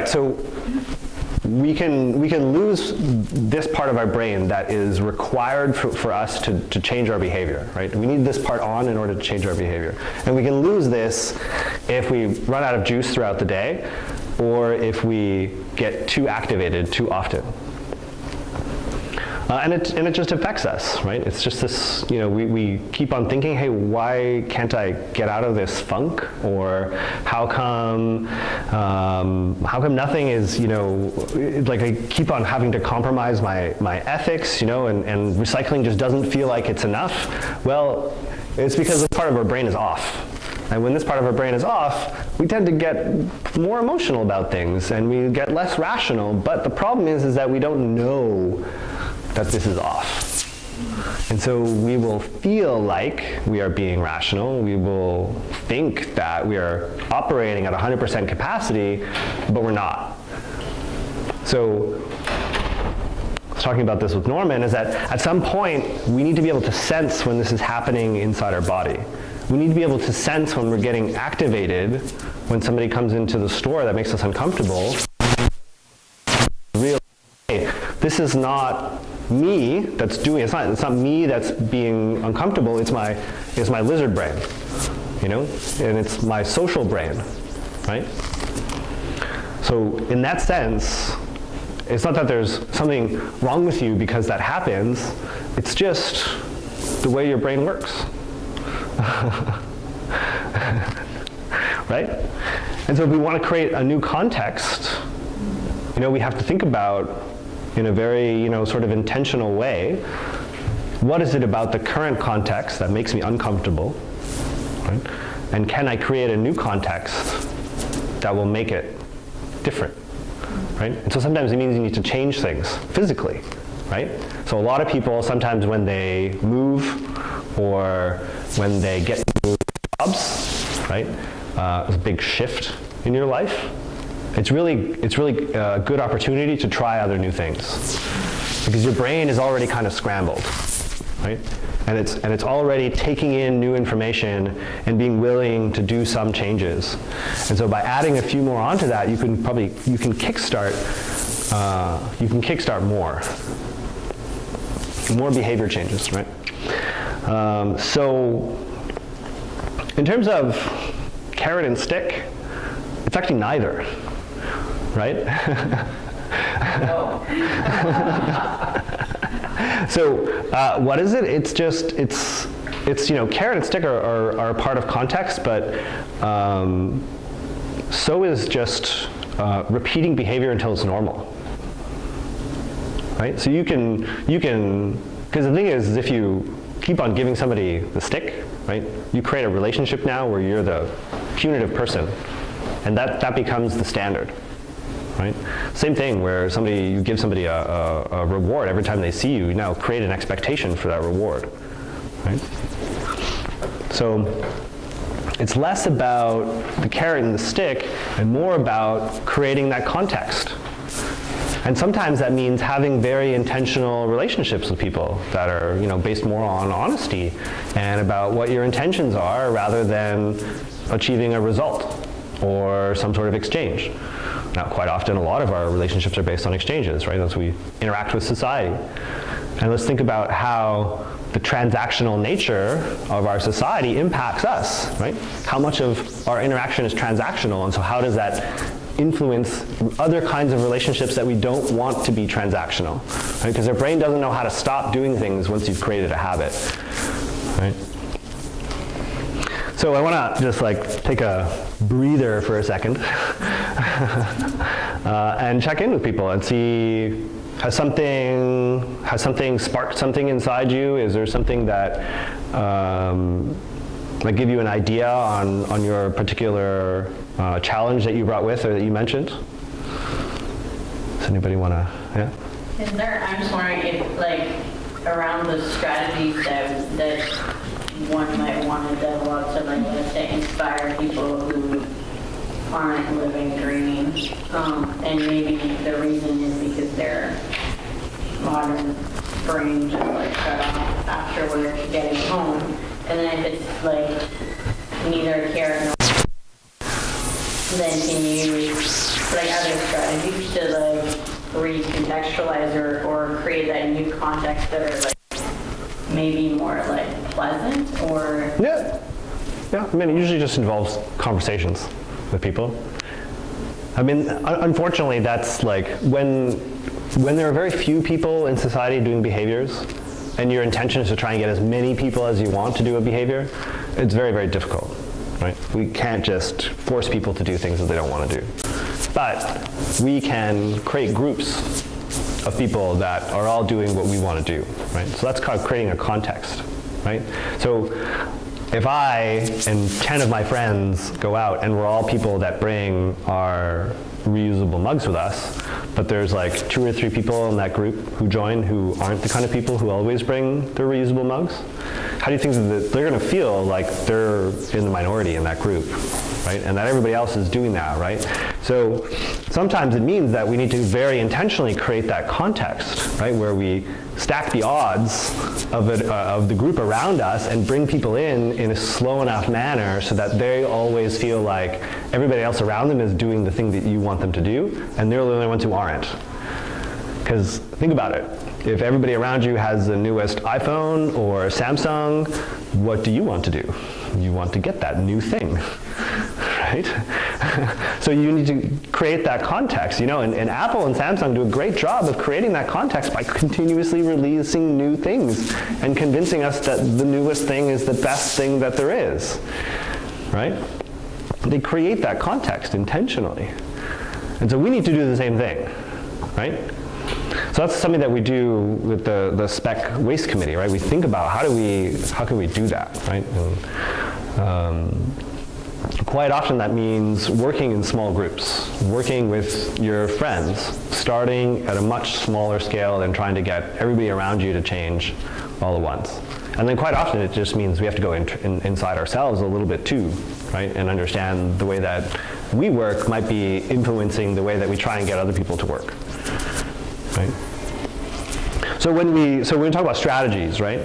So we can lose this part of our brain that is required for us to change our behavior, right? We need this part on in order to change our behavior. And we can lose this if we run out of juice throughout the day or if we get too activated too often. And it just affects us, right? It's just this, we keep on thinking, hey, why can't I get out of this funk? Or how come nothing is, like I keep on having to compromise my ethics, and recycling just doesn't feel like it's enough? Well, it's because this part of our brain is off. And when this part of our brain is off, we tend to get more emotional about things and we get less rational. But the problem is that we don't know that this is off. And so we will feel like we are being rational. We will think that we are operating at 100% capacity, but we're not. So I was talking about this with Norman, is that at some point we need to be able to sense when this is happening inside our body. We need to be able to sense when we're getting activated, when somebody comes into the store that makes us uncomfortable. Realize, hey, this is not me that's doing it. It's not me that's being uncomfortable. It's my lizard brain, and it's my social brain, right? So in that sense, it's not that there's something wrong with you because that happens. It's just the way your brain works. Right? And so if we want to create a new context, we have to think about, in a very, sort of intentional way, what is it about the current context that makes me uncomfortable, right? And can I create a new context that will make it different, right? And so sometimes it means you need to change things physically, right? So a lot of people, sometimes when they move or when they get new jobs, right? It's a big shift in your life. It's really a good opportunity to try other new things because your brain is already kind of scrambled, right? And it's already taking in new information and being willing to do some changes. And so by adding a few more onto that, you can kickstart more behavior changes, right? So in terms of carrot and stick, it's actually neither, right? So what is it? It's carrot and stick are a part of context, but so is just repeating behavior until it's normal, right? So you can, because the thing is if you keep on giving somebody the stick, right? You create a relationship now where you're the punitive person, and that becomes the standard, right? Same thing where you give somebody a reward every time they see you. You now create an expectation for that reward, right? So it's less about the carrot and the stick and more about creating that context. And sometimes that means having very intentional relationships with people that are, based more on honesty and about what your intentions are rather than achieving a result or some sort of exchange. Now, quite often, a lot of our relationships are based on exchanges, right? As we interact with society. And let's think about how the transactional nature of our society impacts us, right? How much of our interaction is transactional, and so how does that influence other kinds of relationships that we don't want to be transactional, right? Because our brain doesn't know how to stop doing things once you've created a habit, right? So I want to just take a breather for a second and check in with people and see, has something sparked something inside you? Is there something that give you an idea on your particular challenge that you brought with or that you mentioned? Does anybody want to, yeah? I'm just wondering if, around the strategies that one might want to develop to, let's say, inspire people who aren't living green, and maybe the reason is because their modern brain just shut off after work, getting home, and then if it's neither here nor then can you use other strategies to recontextualize or create that new context that are maybe more pleasant or yeah. I mean, it usually just involves conversations with people. I mean, unfortunately, that's when there are very few people in society doing behaviors, and your intention is to try and get as many people as you want to do a behavior, it's very, very difficult, right? We can't just force people to do things that they don't want to do. But we can create groups of people that are all doing what we want to do, right? So that's called creating a context, right? So if I and 10 of my friends go out and we're all people that bring our reusable mugs with us, but there's 2 or 3 people in that group who join who aren't the kind of people who always bring their reusable mugs, how do you think that they're going to feel like they're in the minority in that group, right? And that everybody else is doing that, right? So sometimes it means that we need to very intentionally create that context, right, where we stack the odds of the group around us and bring people in a slow enough manner so that they always feel like everybody else around them is doing the thing that you want them to do, and they're the only ones who aren't. Because think about it. If everybody around you has the newest iPhone or Samsung, what do you want to do? You want to get that new thing, right? So you need to create that context, and Apple and Samsung do a great job of creating that context by continuously releasing new things and convincing us that the newest thing is the best thing that there is, right? They create that context intentionally. And so we need to do the same thing, right? So that's something that we do with the SPEC Waste Committee, right? We think about how can we do that, right? And, quite often that means working in small groups, working with your friends, starting at a much smaller scale than trying to get everybody around you to change all at once. And then quite often it just means we have to go inside ourselves a little bit too, right? And understand the way that we work might be influencing the way that we try and get other people to work, right? So when we talk about strategies, right?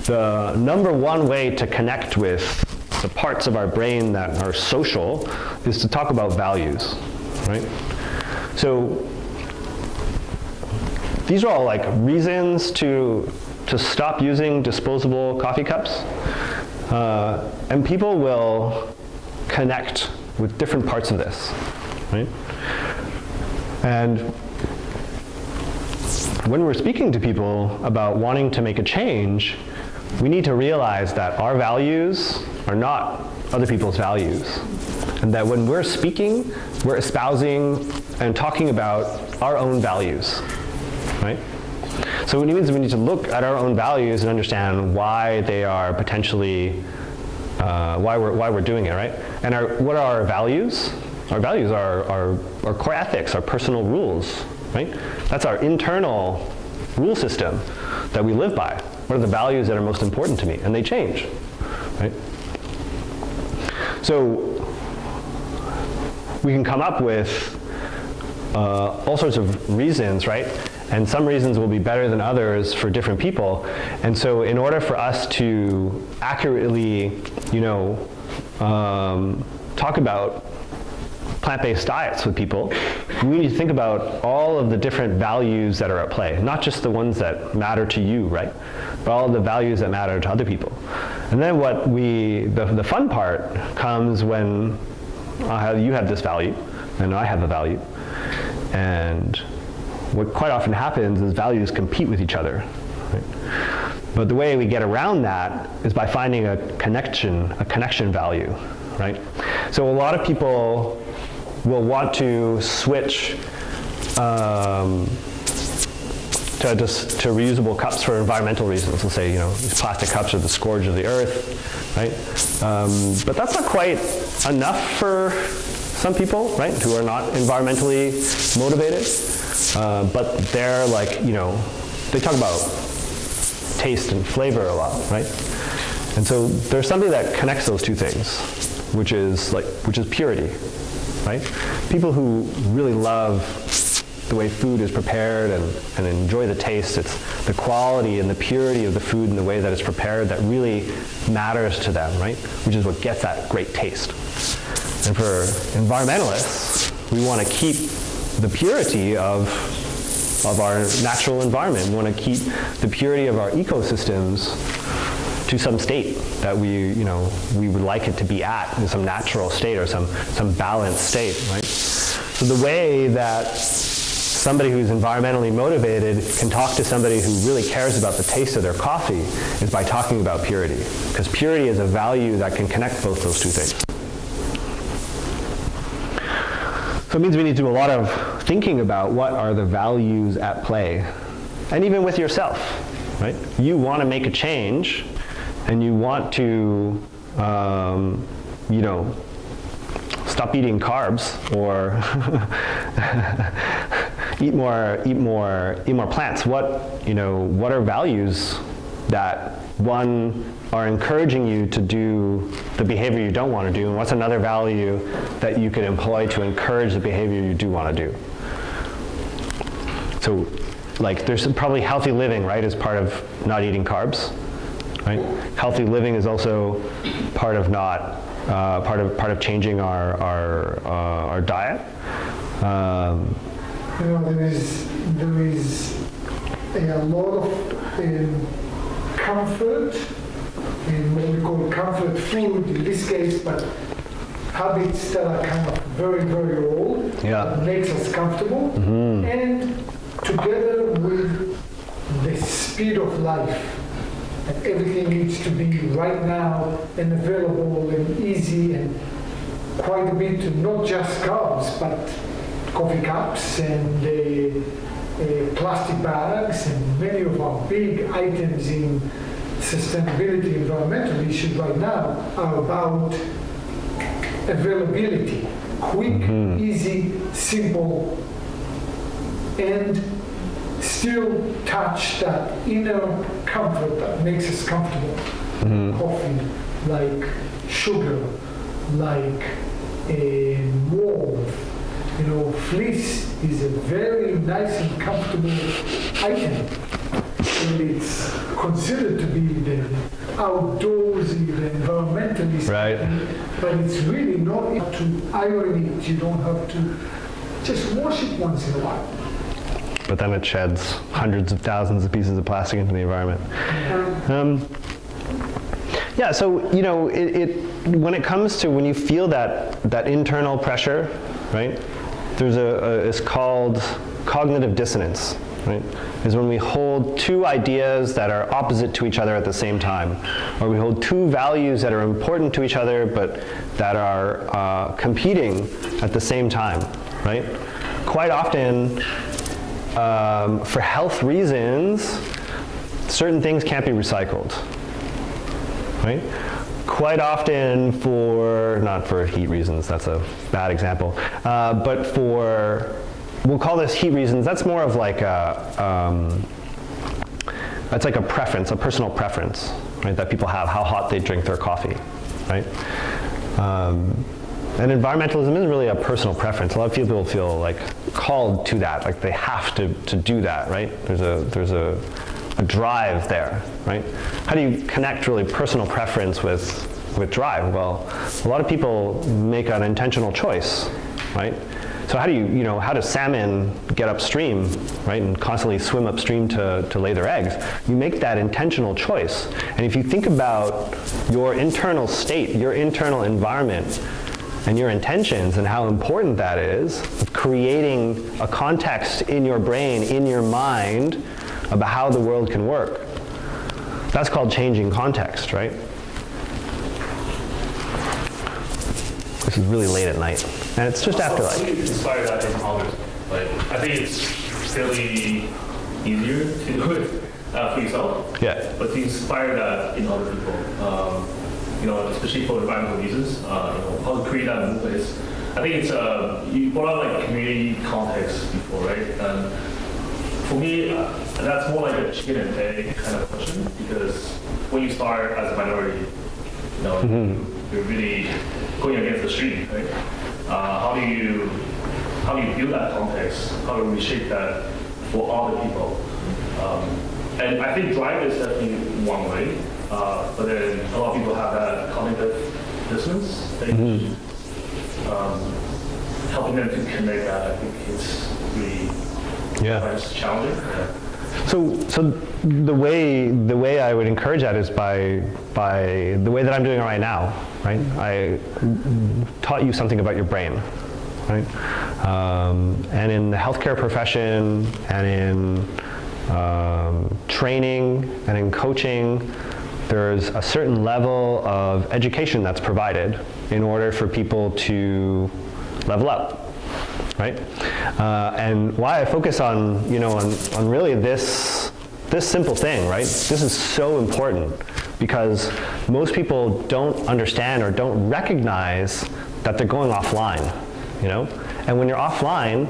The number one way to connect with the parts of our brain that are social is to talk about values, right? So these are all reasons to stop using disposable coffee cups, and people will connect with different parts of this, right? And when we're speaking to people about wanting to make a change, we need to realize that our values are not other people's values. And that when we're speaking, we're espousing and talking about our own values, right? So it means we need to look at our own values and understand why they are potentially, why we're doing it, right? And what are our values? Our values are our core ethics, our personal rules, right? That's our internal rule system that we live by. What are the values that are most important to me? And they change, right? So we can come up with all sorts of reasons, right? And some reasons will be better than others for different people. And so in order for us to accurately, talk about plant-based diets with people, we need to think about all of the different values that are at play, not just the ones that matter to you, right? But all of the values that matter to other people. And then the fun part comes when you have this value and I have a value. And what quite often happens is values compete with each other. Right? But the way we get around that is by finding a connection value, right? So a lot of people will want to switch to reusable cups for environmental reasons. We'll say, these plastic cups are the scourge of the earth, right? But that's not quite enough for some people, right, who are not environmentally motivated. But they're like, they talk about taste and flavor a lot, right? And so there's something that connects those two things, which is purity, right? People who really love the way food is prepared and enjoy the taste, it's the quality and the purity of the food and the way that it's prepared that really matters to them, right? Which is what gets that great taste. And for environmentalists, we want to keep the purity of our natural environment. We want to keep the purity of our ecosystems to some state that we would like it to be at, in some natural state or some balanced state, right? So the way that somebody who's environmentally motivated can talk to somebody who really cares about the taste of their coffee is by talking about purity, because purity is a value that can connect both those two things. So it means we need to do a lot of thinking about what are the values at play, and even with yourself, right? You want to make a change, and you want to, stop eating carbs or eat more plants. What are values that are encouraging you to do the behavior you don't want to do, and what's another value that you could employ to encourage the behavior you do want to do? So, there's probably healthy living, right, as part of not eating carbs, right? Healthy living is also part of part of changing our diet. There is a lot of comfort in what we call comfort food in this case, but habits that are kind of very, very old, that makes us comfortable, and together with the speed of life, and everything needs to be right now and available and easy, and quite a bit, not just carbs, but coffee cups and plastic bags, and many of our big items in sustainability, environmental issues right now are about availability, quick, easy, simple, and still touch that inner comfort that makes us comfortable. Coffee, like sugar, like warmth. Fleece is a very nice and comfortable item. And it's considered to be the outdoorsy, the environmentalist. Right. But it's really not to iron it. You don't have to just wash it once in a while. But then it sheds hundreds of thousands of pieces of plastic into the environment. So when it comes to when you feel that internal pressure, right? There's it's called cognitive dissonance, right? Is when we hold two ideas that are opposite to each other at the same time, or we hold two values that are important to each other but that are competing at the same time, right? Quite often, for health reasons, certain things can't be recycled, right? Quite often not for heat reasons, that's a bad example, but we'll call this heat reasons, that's more of like that's like a preference, a personal preference, right, that people have, how hot they drink their coffee, right? And environmentalism isn't really a personal preference. A lot of people feel like called to that, like they have to do that, right? There's a drive there, right? How do you connect really personal preference with drive? Well, a lot of people make an intentional choice, right? So how do how does salmon get upstream, right, and constantly swim upstream to lay their eggs? You make that intentional choice. And if you think about your internal state, your internal environment, and your intentions and how important that is, of creating a context in your brain, in your mind, about how the world can work. That's called changing context, right? This is really late at night. And it's just after like... How do you inspire that in others? Like, I think it's fairly easier to do it for yourself. Yeah. But to inspire that in other people, especially for environmental reasons, how to create that movement is, I think it's, you brought out like community context before, right? And for me, that's more like a chicken and egg kind of question, because when you start as a minority, you're really going against the stream, right? How do you build that context? How do we shape that for other people? And I think drive is definitely one way, but then a lot of people have that cognitive dissonance. Helping them to connect that, I think it's really challenging. Yeah. So the way I would encourage that is by the way that I'm doing it right now, right? I taught you something about your brain, right? And in the healthcare profession, and in training, and in coaching, there's a certain level of education that's provided in order for people to level up. Right, and why I focus on on really this simple thing, right? This is so important because most people don't understand or don't recognize that they're going offline, And when you're offline,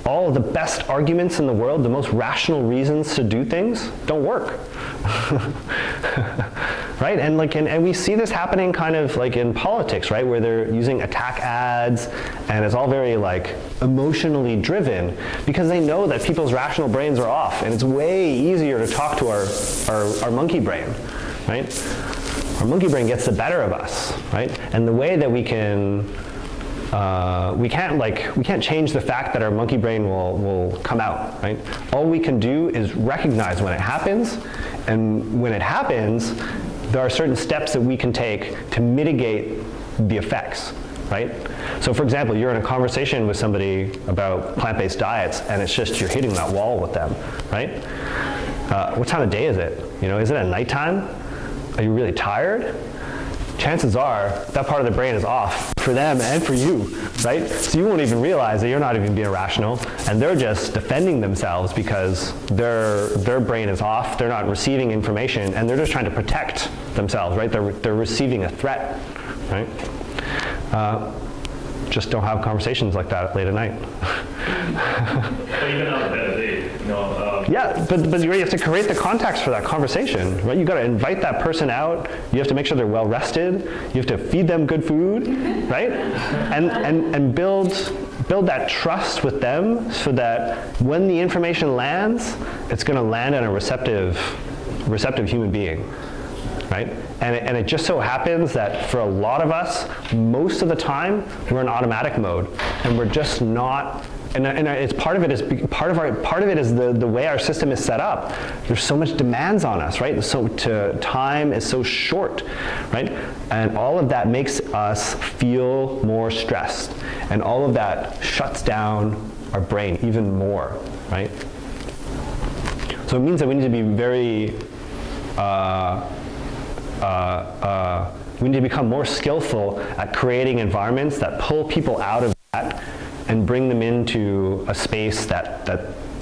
all of the best arguments in the world, the most rational reasons to do things, don't work. Right? And we see this happening kind of like in politics, right? Where they're using attack ads and it's all very like emotionally driven because they know that people's rational brains are off and it's way easier to talk to our monkey brain, right? Our monkey brain gets the better of us, right? And the way that we can't change the fact that our monkey brain will come out, right? All we can do is recognize when it happens, and when it happens, there are certain steps that we can take to mitigate the effects, right? So for example, you're in a conversation with somebody about plant-based diets, and it's just you're hitting that wall with them, right? What time of day is it? Is it at nighttime? Are you really tired? Chances are that part of the brain is off for them and for you, right? So you won't even realize that you're not even being rational, and they're just defending themselves because their brain is off, they're not receiving information, and they're just trying to protect themselves, right? They're receiving a threat, right? Just don't have conversations like that late at night. But even on a better day, yeah, but you have to create the context for that conversation, right? You got to invite that person out. You have to make sure they're well rested. You have to feed them good food, right? And build that trust with them so that when the information lands, it's going to land in a receptive human being, right? And it just so happens that for a lot of us, most of the time, we're in automatic mode, and we're just not. And it's part of it is the way our system is set up. There's so much demands on us, right? So time is so short, right? And all of that makes us feel more stressed, and all of that shuts down our brain even more, right? So it means that we need to be very we need to become more skillful at creating environments that pull people out of that and bring them into a space that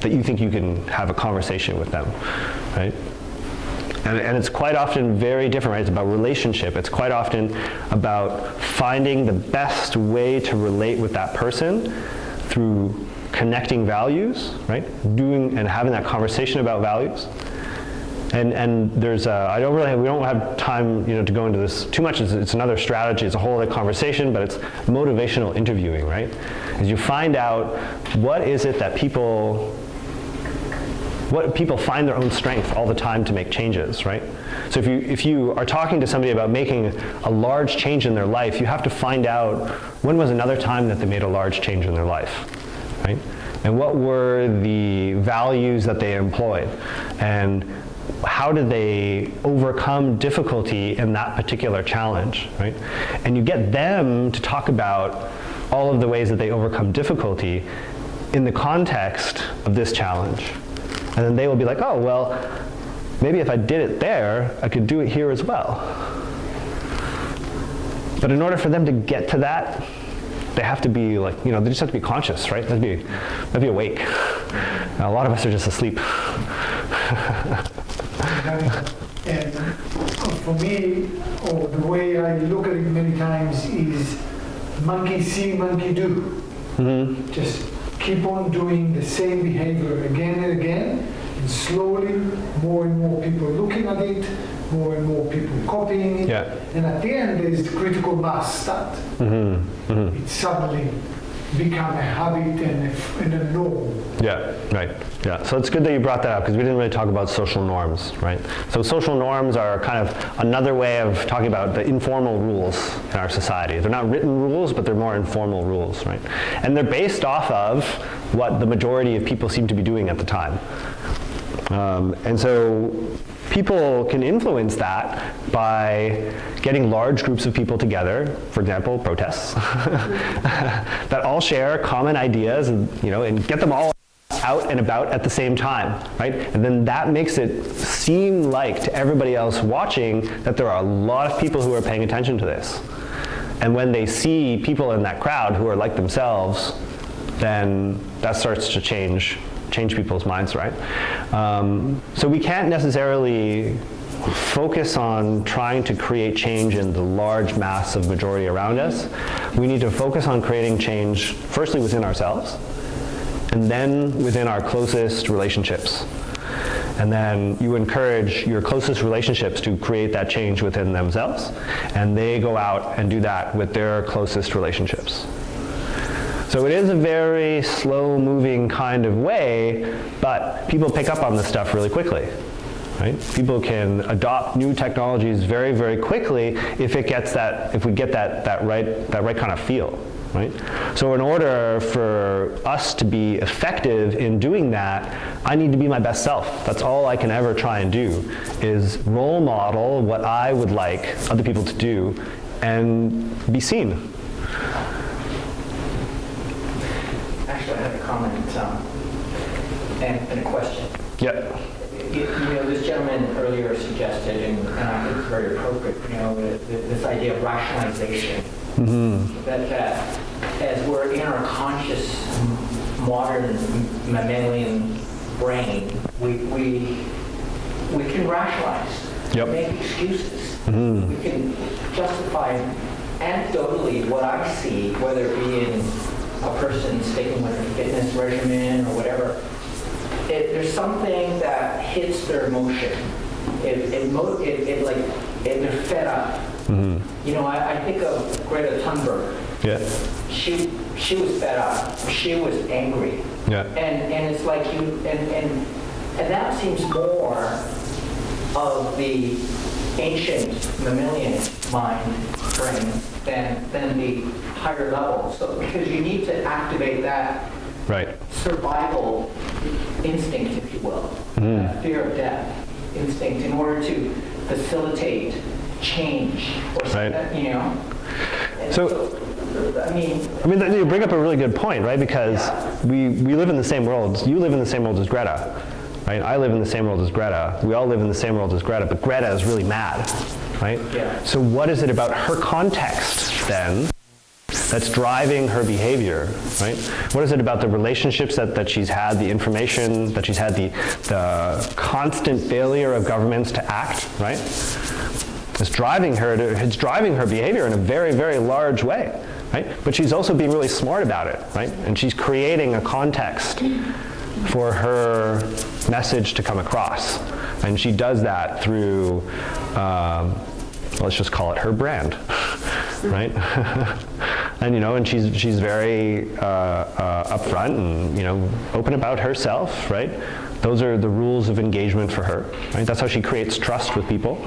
you think you can have a conversation with them, right? And it's quite often very different, right? It's about relationship. It's quite often about finding the best way to relate with that person through connecting values, right? Doing and having that conversation about values. And there's we don't have time, to go into this too much. It's another strategy. It's a whole other conversation, but it's motivational interviewing, right? As you find out what is it that people find their own strength all the time to make changes, right? So if you are talking to somebody about making a large change in their life, you have to find out when was another time that they made a large change in their life, right? And what were the values that they employed, and how did they overcome difficulty in that particular challenge, right? And you get them to talk about all of the ways that they overcome difficulty in the context of this challenge. And then they will be like, oh, well, maybe if I did it there, I could do it here as well. But in order for them to get to that, they have to be like, they just have to be conscious, right? They have to be awake. Now, a lot of us are just asleep. And for me, or the way I look at it many times is monkey see, monkey do. Mm-hmm. Just keep on doing the same behavior again and again, and slowly more and more people looking at it, more and more people copying it, yeah. And at the end there's the critical mass start. Mm-hmm. Mm-hmm. It suddenly become a habit and a norm. Yeah, right. Yeah. So it's good that you brought that up, because we didn't really talk about social norms, right? So social norms are kind of another way of talking about the informal rules in our society. They're not written rules, but they're more informal rules, right? And they're based off of what the majority of people seem to be doing at the time. And so people can influence that by getting large groups of people together, for example, protests, that all share common ideas, and get them all out and about at the same time, right? And then that makes it seem like to everybody else watching that there are a lot of people who are paying attention to this. And when they see people in that crowd who are like themselves, then that starts to change people's minds, right? So we can't necessarily focus on trying to create change in the large mass of majority around us. We need to focus on creating change firstly within ourselves, and then within our closest relationships. And then you encourage your closest relationships to create that change within themselves, and they go out and do that with their closest relationships. So it is a very slow-moving kind of way, but people pick up on this stuff really quickly, right? People can adopt new technologies very, very quickly if we get that right kind of feel, right? So in order for us to be effective in doing that, I need to be my best self. That's all I can ever try and do, is role model what I would like other people to do and be seen. Actually, I have a comment and a question. Yeah. This gentleman earlier suggested, and I think it's very appropriate, this idea of rationalization. Mm-hmm. That as we're in our conscious modern mammalian brain, we can rationalize, yep. Make excuses. Mm-hmm. We can justify anecdotally what I see, whether it be in a person sticking with a fitness regimen or whatever. There's something that hits their emotion. They're fed up. Mm-hmm. I think of Greta Thunberg. Yeah. She was fed up. She was angry. Yeah. And it's like and that seems more of the ancient mammalian mind brain than the higher level. So because you need to activate that survival instinct, if you will, fear of death instinct, in order to facilitate change or something, So you bring up a really good point, right? Because we live in the same world. You live in the same world as Greta, right? I live in the same world as Greta. We all live in the same world as Greta, but Greta is really mad, right? Yeah. So what is it about her context then that's driving her behavior, right? What is it about the relationships that she's had, the information that she's had, the constant failure of governments to act, right? It's driving her behavior in a very, very large way, right? But she's also being really smart about it, right? And she's creating a context for her message to come across. And she does that through, let's just call it her brand, right? And and she's very upfront and open about herself, right? Those are the rules of engagement for her, right? That's how she creates trust with people,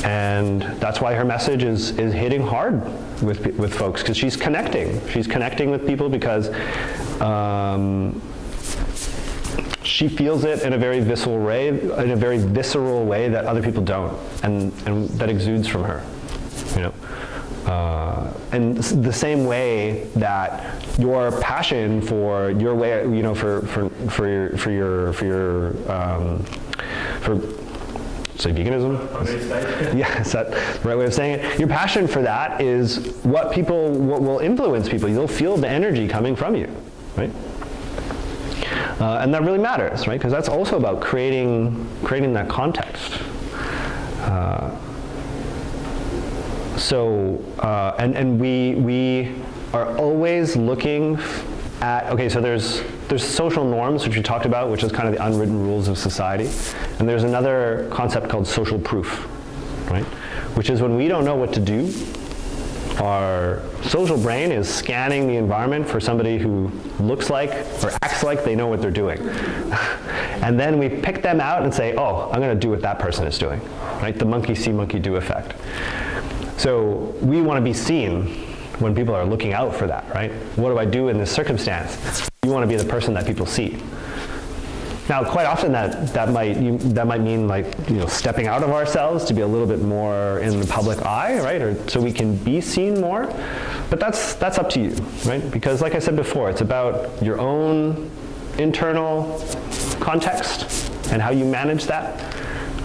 and that's why her message is hitting hard with folks, because she's connecting. She's connecting with people because she feels it in a very visceral way, that other people don't, and that exudes from her, and the same way that your passion for your way, say veganism? Yeah, is that the right way of saying it? Your passion for that is what will influence people. You'll feel the energy coming from you, right? And that really matters, right? Because that's also about creating that context. And we are always looking at, okay, so there's social norms, which we talked about, which is kind of the unwritten rules of society. And there's another concept called social proof, right? Which is when we don't know what to do, our social brain is scanning the environment for somebody who looks like or acts like they know what they're doing. And then we pick them out and say, oh, I'm going to do what that person is doing, right? The monkey see, monkey do effect. So we want to be seen when people are looking out for that, right? What do I do in this circumstance? You want to be the person that people see. Now, quite often that might mean, like, stepping out of ourselves to be a little bit more in the public eye, right? Or so we can be seen more. But that's up to you, right? Because, like I said before, it's about your own internal context and how you manage that,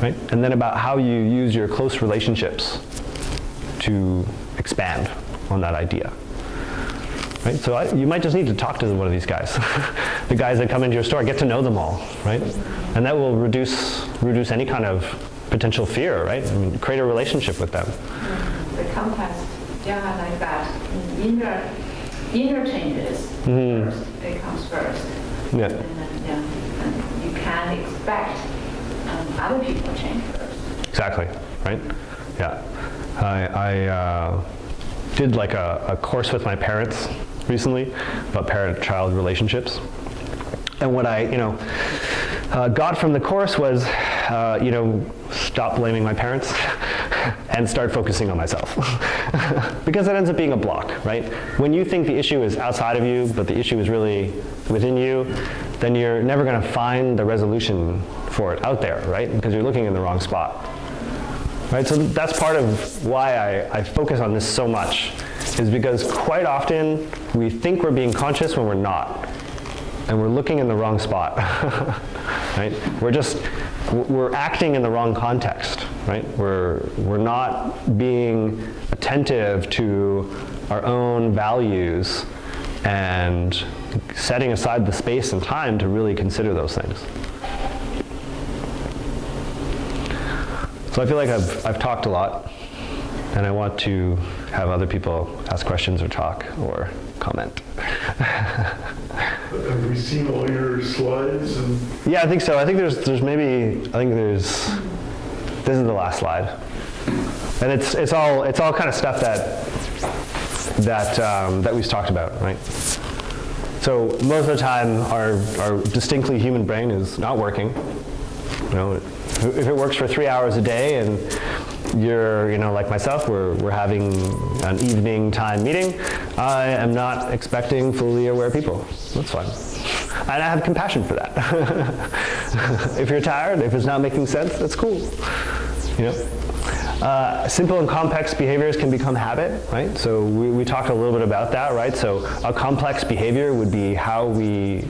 right? And then about how you use your close relationships to expand on that idea. Right? So you might just need to talk to one of these guys. The guys that come into your store, get to know them all, right? And that will reduce any kind of potential fear, right? I mean, create a relationship with them. The context, like that. Inner changes first. It comes first. Yeah. And you can expect other people to change first. Exactly, right? Yeah. I did like a course with my parents recently about parent-child relationships. And what I, got from the course was, stop blaming my parents and start focusing on myself. Because it ends up being a block, right? When you think the issue is outside of you, but the issue is really within you, then you're never going to find the resolution for it out there, right? Because you're looking in the wrong spot. Right, so that's part of why I focus on this so much, is because quite often we think we're being conscious when we're not, and we're looking in the wrong spot. Right? We're acting in the wrong context. Right? We're not being attentive to our own values and setting aside the space and time to really consider those things. So I feel like I've talked a lot, and I want to have other people ask questions or talk or comment. Have we seen all your slides? Yeah, I think so. I think this is the last slide, and it's all kind of stuff that we've talked about, right? So most of the time, our distinctly human brain is not working. If it works for 3 hours a day and you're, like myself, we're having an evening time meeting, I am not expecting fully aware people. That's fine. And I have compassion for that. If you're tired, if it's not making sense, that's cool. Simple and complex behaviors can become habit, right? So we talked a little bit about that, right? So a complex behavior would be how we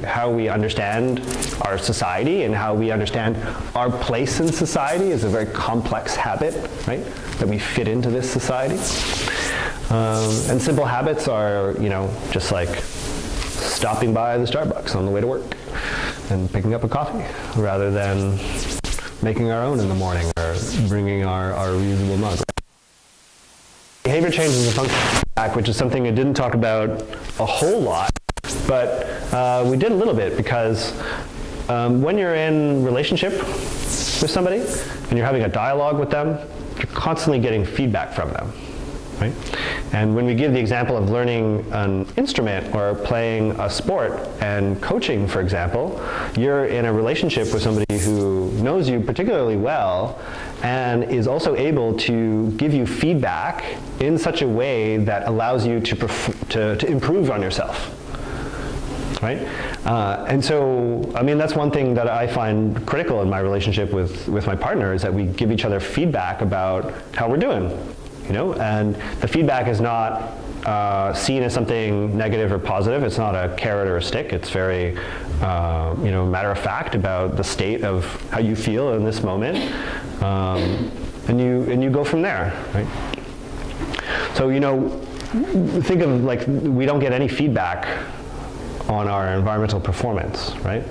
understand our society and how we understand our place in society is a very complex habit, right? That we fit into this society. And simple habits are, just like stopping by the Starbucks on the way to work and picking up a coffee rather than making our own in the morning or bringing our reusable mug. Behavior change is a function of feedback, which is something I didn't talk about a whole lot, but we did a little bit because when you're in relationship with somebody and you're having a dialogue with them, you're constantly getting feedback from them, right? And when we give the example of learning an instrument or playing a sport and coaching, for example, you're in a relationship with somebody who knows you particularly well and is also able to give you feedback in such a way that allows you to improve on yourself. Right? And so, I mean, that's one thing that I find critical in my relationship with my partner is that we give each other feedback about how we're doing, and the feedback is not seen as something negative or positive. It's not a carrot or a stick. It's very, matter of fact about the state of how you feel in this moment, and you go from there, right? So, think of like we don't get any feedback on our environmental performance, right?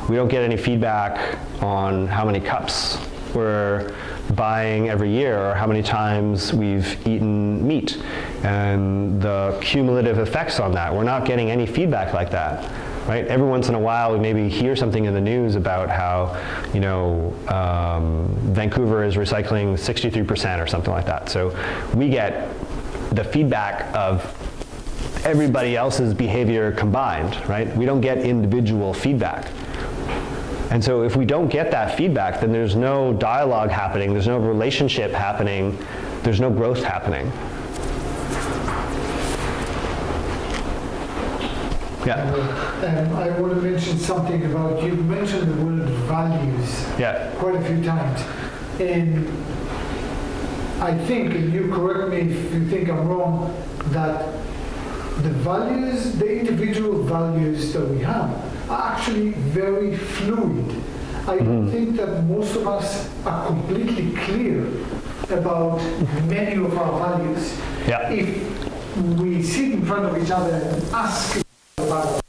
We don't get any feedback on how many cups we're buying every year or how many times we've eaten meat and the cumulative effects on that. We're not getting any feedback like that, right? Every once in a while we maybe hear something in the news about how, Vancouver is recycling 63% or something like that. So we get the feedback of everybody else's behavior combined, right? We don't get individual feedback. And so if we don't get that feedback, then there's no dialogue happening, there's no relationship happening, there's no growth happening. Yeah. I want to mention something about, you mentioned the word values quite a few times. And I think, and you correct me if you think I'm wrong, that the values, the individual values that we have are actually very fluid. I don't think that most of us are completely clear about many of our values. Yeah. If we sit in front of each other and ask about it,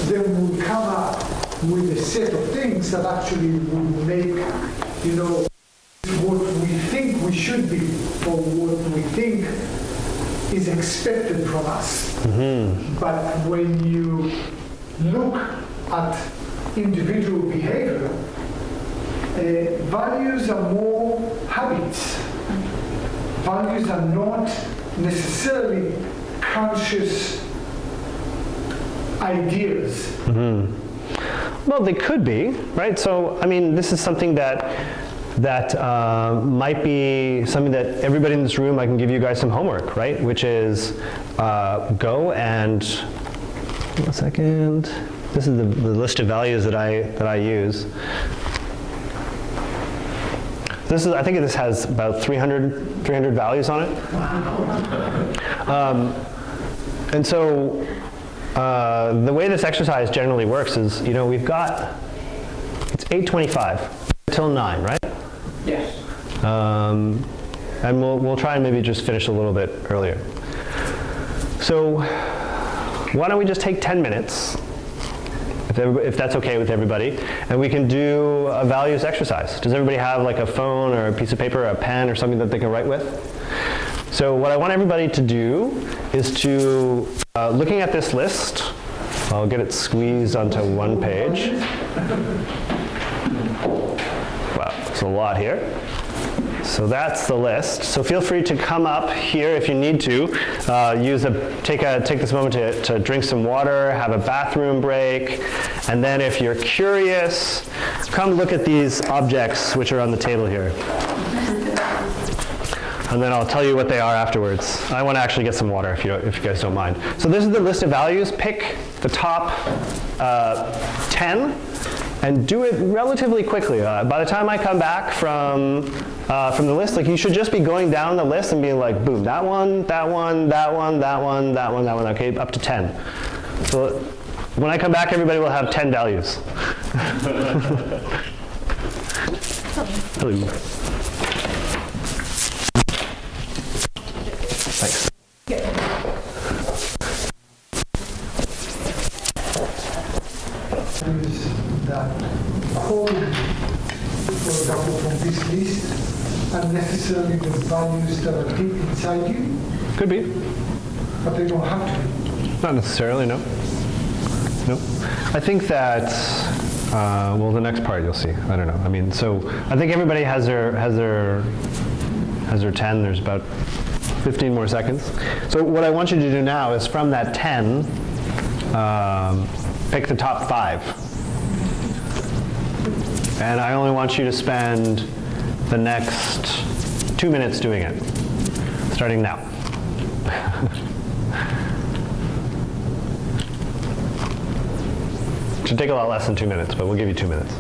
then we'll come up with a set of things that actually will make, what we think we should be or what we think is expected from us. But when you look at individual behavior, values are more habits. Values are not necessarily conscious ideas. Well, they could be, right? So, I mean, this is something that might be something that everybody in this room, I can give you guys some homework, right? Which is go and, one second, this is the list of values that I use. I think this has about 300 values on it. Wow. And so the way this exercise generally works is, we've got, it's 8:25 till 9, right? Yes. And we'll try and maybe just finish a little bit earlier. So why don't we just take 10 minutes, if that's okay with everybody, and we can do a values exercise. Does everybody have like a phone or a piece of paper or a pen or something that they can write with? So what I want everybody to do is to, looking at this list, I'll get it squeezed onto one page. Wow, there's a lot here. So that's the list. So feel free to come up here if you need to. Take this moment to drink some water, have a bathroom break, and then if you're curious, come look at these objects which are on the table here. And then I'll tell you what they are afterwards. I want to actually get some water if you guys don't mind. So this is the list of values. Pick the top 10 and do it relatively quickly. By the time I come back from the list, like you should just be going down the list and being like, boom, that one, that one, that one, that one, that one, that one, okay, up to 10. So when I come back, everybody will have 10 values. Hello. Thanks. factors that call, for example, from this list are necessarily the values that are deep inside you, Could be. but they don't have to be. Not necessarily, no. No. I think that, well, the next part you'll see. I don't know. I mean, so I think everybody has their 10. There's about 15 more seconds. So what I want you to do now is from that 10, pick the top 5. And I only want you to spend the next 2 minutes doing it, starting now. Should take a lot less than 2 minutes, but we'll give you 2 minutes.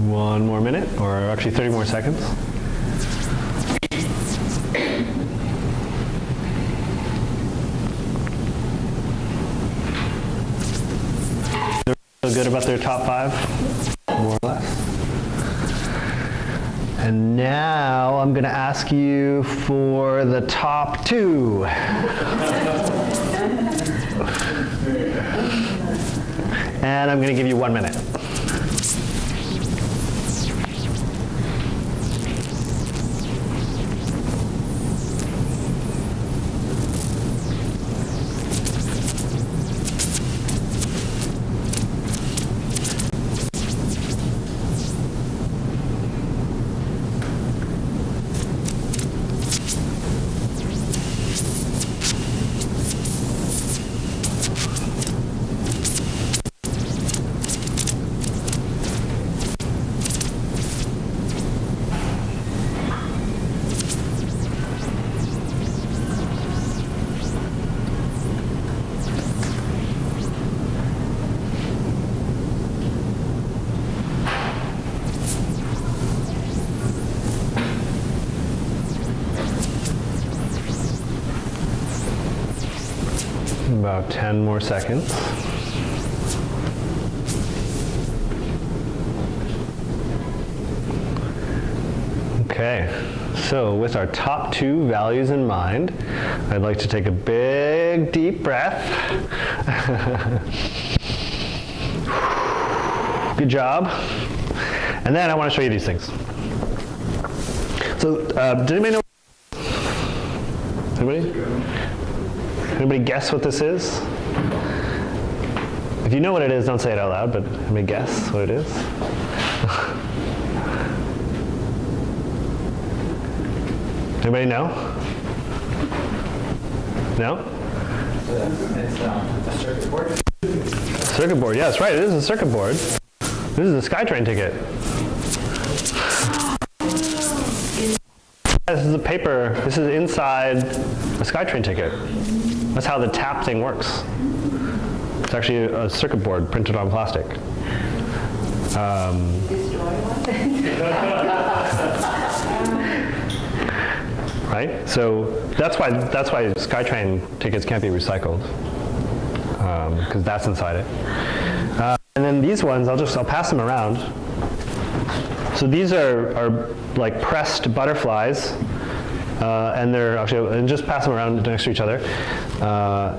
One more minute, or actually 30 more seconds. They're feel good about their top 5, more or less. And now I'm going to ask you for the top 2. And I'm going to give you 1 minute. About 10 more seconds. Okay, so with our top 2 values in mind, I'd like to take a big deep breath. Good job. And then I want to show you these things. So, did anybody know? Anybody guess what this is? If you know what it is, don't say it out loud, but anybody guess what it is? Anybody know? No? It's a circuit board. Circuit board, yes, right, it is a circuit board. This is a SkyTrain ticket. This is a paper, this is inside a SkyTrain ticket. That's how the tap thing works. It's actually a circuit board printed on plastic. Right? So that's why SkyTrain tickets can't be recycled, because that's inside it. And then these ones, I'll pass them around. So these are like pressed butterflies And they're actually, and just pass them around next to each other.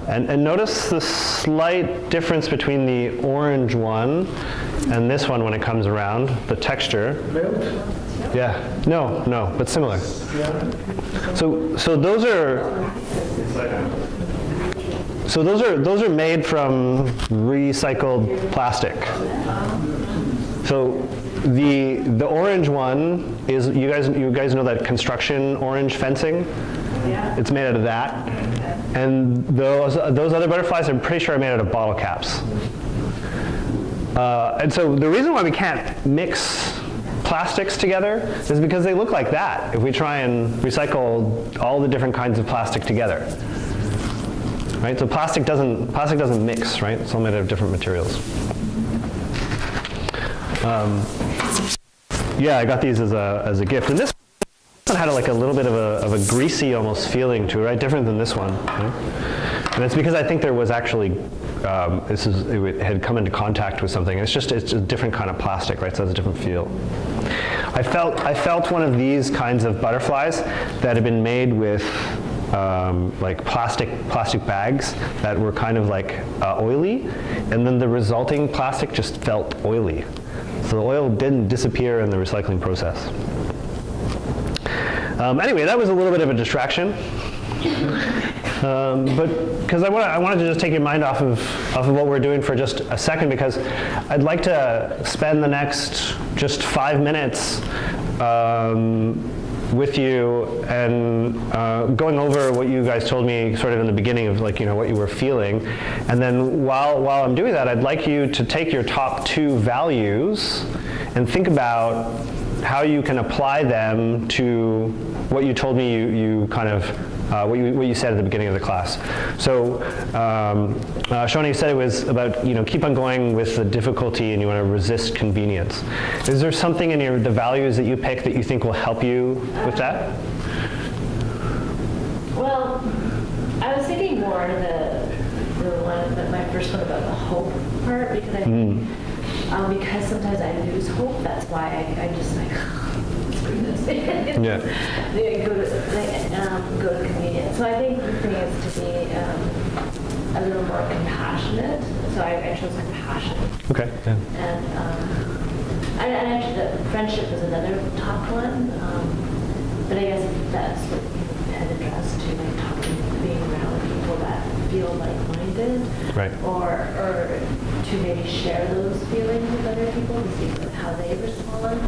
And notice the slight difference between the orange one and this one when it comes around, the texture. Yeah, no, but similar. So those are made from recycled plastic. So the orange one is, you guys know that construction orange fencing? Yeah. It's made out of that. And those other butterflies, I'm pretty sure are made out of bottle caps. And so the reason why we can't mix plastics together is because they look like that if we try and recycle all the different kinds of plastic together. Right? So plastic doesn't mix, right? It's all made out of different materials. Yeah, I got these as a gift, and this one had like a little bit of a greasy almost feeling to it, right? Different than this one. Right? And it's because I think there was actually it had come into contact with something. It's a different kind of plastic, right? So it has a different feel. I felt one of these kinds of butterflies that had been made with like plastic bags that were kind of like oily, and then the resulting plastic just felt oily. So the oil didn't disappear in the recycling process. Anyway, that was a little bit of a distraction. But because I wanted to just take your mind off of what we're doing for just a second, because I'd like to spend the next just 5 minutes with you and going over what you guys told me sort of in the beginning of, like, what you were feeling. And then while I'm doing that, I'd like you to take your top 2 values and think about how you can apply them to what you told me you kind of what you said at the beginning of the class. So Shoni said it was about, keep on going with the difficulty and you want to resist convenience. Is there something in the values that you pick that you think will help you with that? Well, I was thinking more my first one about the hope part, because I think because sometimes I lose hope, that's why I just like, screw this. Yeah. Go to convenience. So I think the thing is to be a little more compassionate. So I chose compassion. Okay. Yeah. And actually, the friendship was another top one. But I guess that's what you had addressed to, like being around people that feel like-minded, right? Or to maybe share those feelings with other people to see how they respond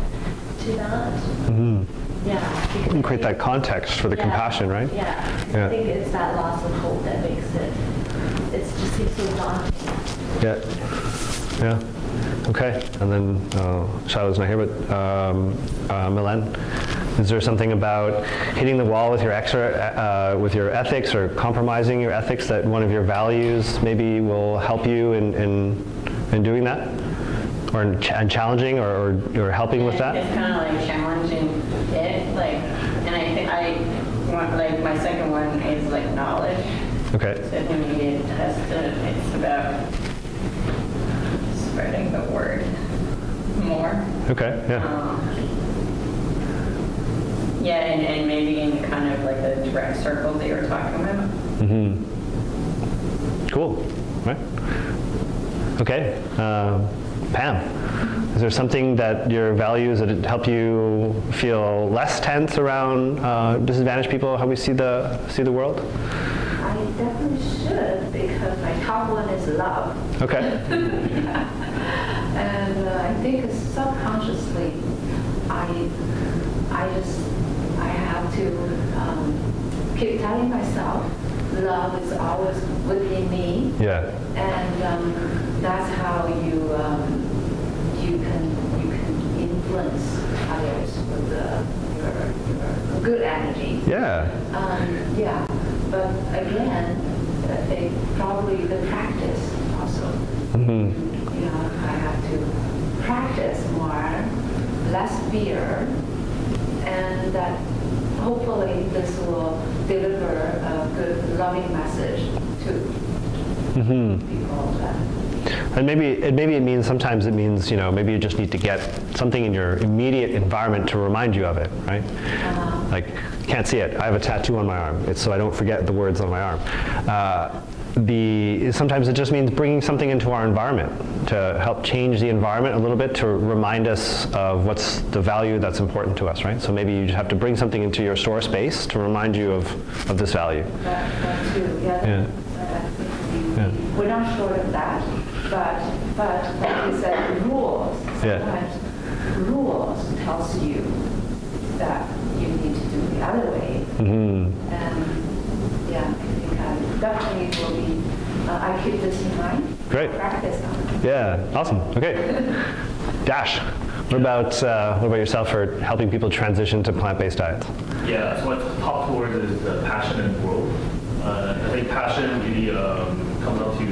to that. Mm-hmm. Yeah. You can create that context for the compassion, right? Yeah. I think it's that loss of hope that makes it just seems so daunting. Yeah. Okay. And then Shiloh's not here, but Milan, is there something about hitting the wall with your ethics or compromising your ethics that one of your values maybe will help you in doing that, or and challenging or helping with that? It's kind of like challenging it, and I think my second one is like knowledge. Okay. So I think we get tested. It's about spreading the word more. Okay. Yeah. Yeah, and maybe in kind of like the direct circle that you were talking about. Mm-hmm. Cool. Right. Okay. Pam, is there something that your values that help you feel less tense around disadvantaged people, how we see the world? I definitely should, because my top one is love. Okay. And I think subconsciously, I have to keep telling myself love is always within me. Yeah. And that's how you can influence others with your good energy. Yeah. Yeah. But again, probably the practice also. Mm-hmm. I have to practice more, less fear, and that hopefully this will deliver a good, loving message to people. And maybe it means, sometimes it means, maybe you just need to get something in your immediate environment to remind you of it, right? Like, can't see it. I have a tattoo on my arm. It's so I don't forget the words on my arm. Sometimes it just means bringing something into our environment to help change the environment a little bit, to remind us of what's the value that's important to us, right? So maybe you just have to bring something into your store space to remind you of this value. That too, yeah. We're not sure of that, but like you said, rules. Sometimes rules tells you that you need to do the other way. Mm-hmm. And yeah, I think definitely will be. I keep this in mind. Great. Practice on it. Yeah, awesome. Okay. Dash, what about yourself for helping people transition to plant-based diets? Yeah, so what top towards is the passion and growth. I think passion really comes down to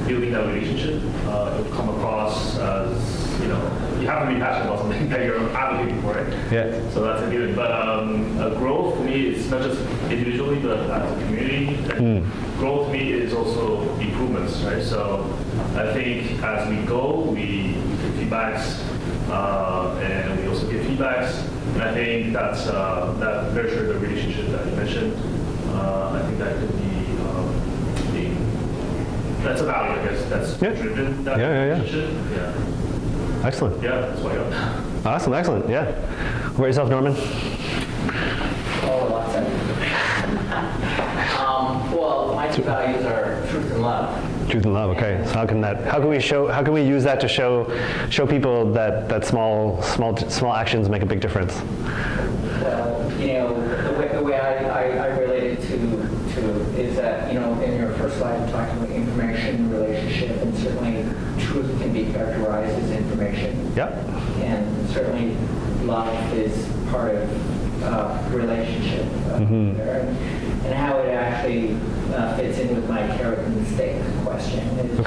building that relationship. It will come across as, you have to be passionate about something that you're advocating for, right? Yeah. So that's a given. But growth for me is not just individually, but as a community. Growth to me is also improvements, right? So I think as we go, we give feedbacks, and we also give feedbacks. And I think that's that nurture the relationship that you mentioned. I think that could be that's a value, I guess, that's driven that relationship. Yeah. Excellent. Yeah, that's why I got. Awesome, excellent. Yeah. What about yourself, Norman? Oh, lots of well, my two values are truth and love. Truth and love. Okay. So how can we use that to show people that small actions make a big difference? Well, the way I relate it to is that, in your first slide you talked about information relationship, and certainly truth can be characterized as information. Yeah. And certainly love is part of relationship there. And how it actually fits in with my carrot and stick question is, I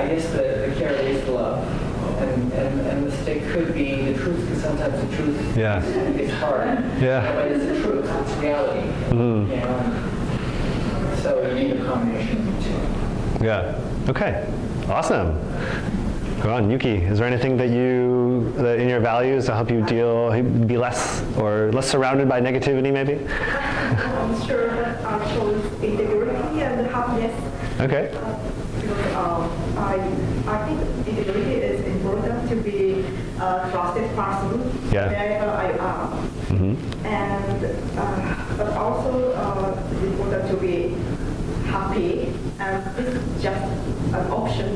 guess the carrot is love, and the stick could be the truth, because sometimes the truth is hard. Yeah. But it's the truth, it's reality. So you need a combination of the two. Yeah. Okay. Awesome. Go on, Yuki. Is there anything that in your values to help you be less surrounded by negativity, maybe? I'm sure that shows integrity and happiness. Okay. I think integrity is important to be a trusted person wherever I am. And but also it's important to be happy, and it's just an option,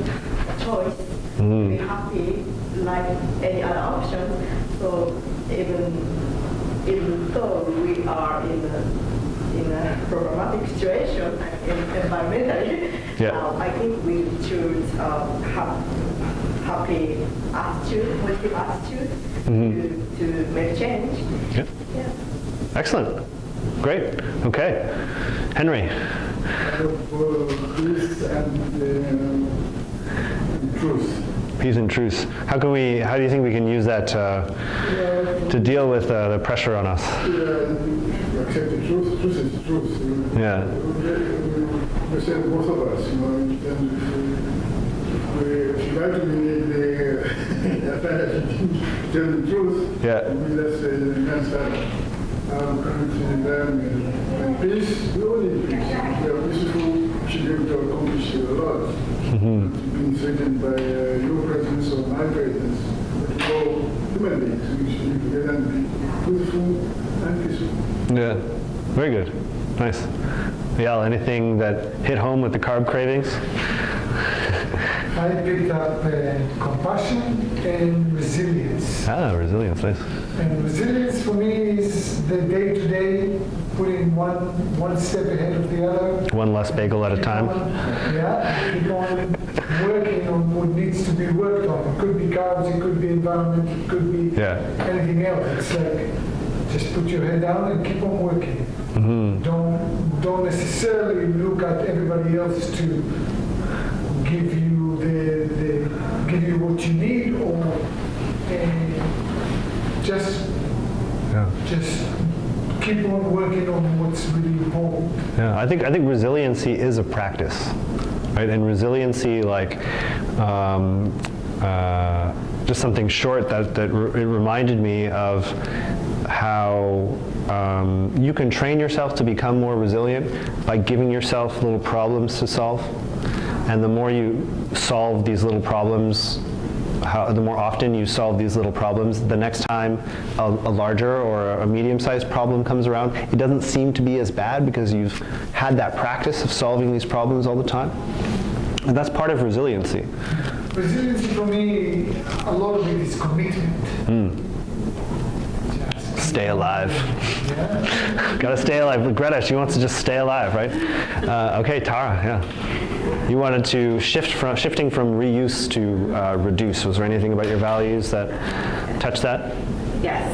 a choice. To be happy like any other option. So even though we are in a problematic situation environmentally, I think we choose happy attitude, positive attitude to make change. Yeah. Excellent. Great. Okay. Henry. Peace and truth. Peace and truth. How do you think we can use that to deal with the pressure on us? Accept the truth. Truth is the truth. Yeah. We said both of us, and if you like to be tell the truth, we let's say against that. Coming to the environment and peace, we all need peace. We are peaceful, should be able to accomplish a lot. Being threatened by your presence or my presence, but we're all human beings. We should be together and be truthful and peaceful. Yeah, very good. Nice. Eyal, anything that hit home with the carb cravings? I picked up compassion and resilience. Resilience, nice. And resilience for me is the day-to-day, putting one step ahead of the other. One less bagel at a time. Keep on working on what needs to be worked on. It could be carbs, it could be environment, it could be anything else. It's like, just put your head down and keep on working. Don't necessarily look at everybody else to give you what you need, or just keep on working on what's really important. Yeah, I think resiliency is a practice, right? And resiliency, just something short that it reminded me of how you can train yourself to become more resilient by giving yourself little problems to solve. And the more you solve these little problems, the more often you solve these little problems, the next time a larger or a medium-sized problem comes around, it doesn't seem to be as bad because you've had that practice of solving these problems all the time. And that's part of resiliency. Resiliency for me, a lot of it is commitment. Stay alive. Yeah. Gotta stay alive. Greta, she wants to just stay alive, right? Okay, Tara, yeah. You wanted to shifting from reuse to reduce. Was there anything about your values that touched that? Yes.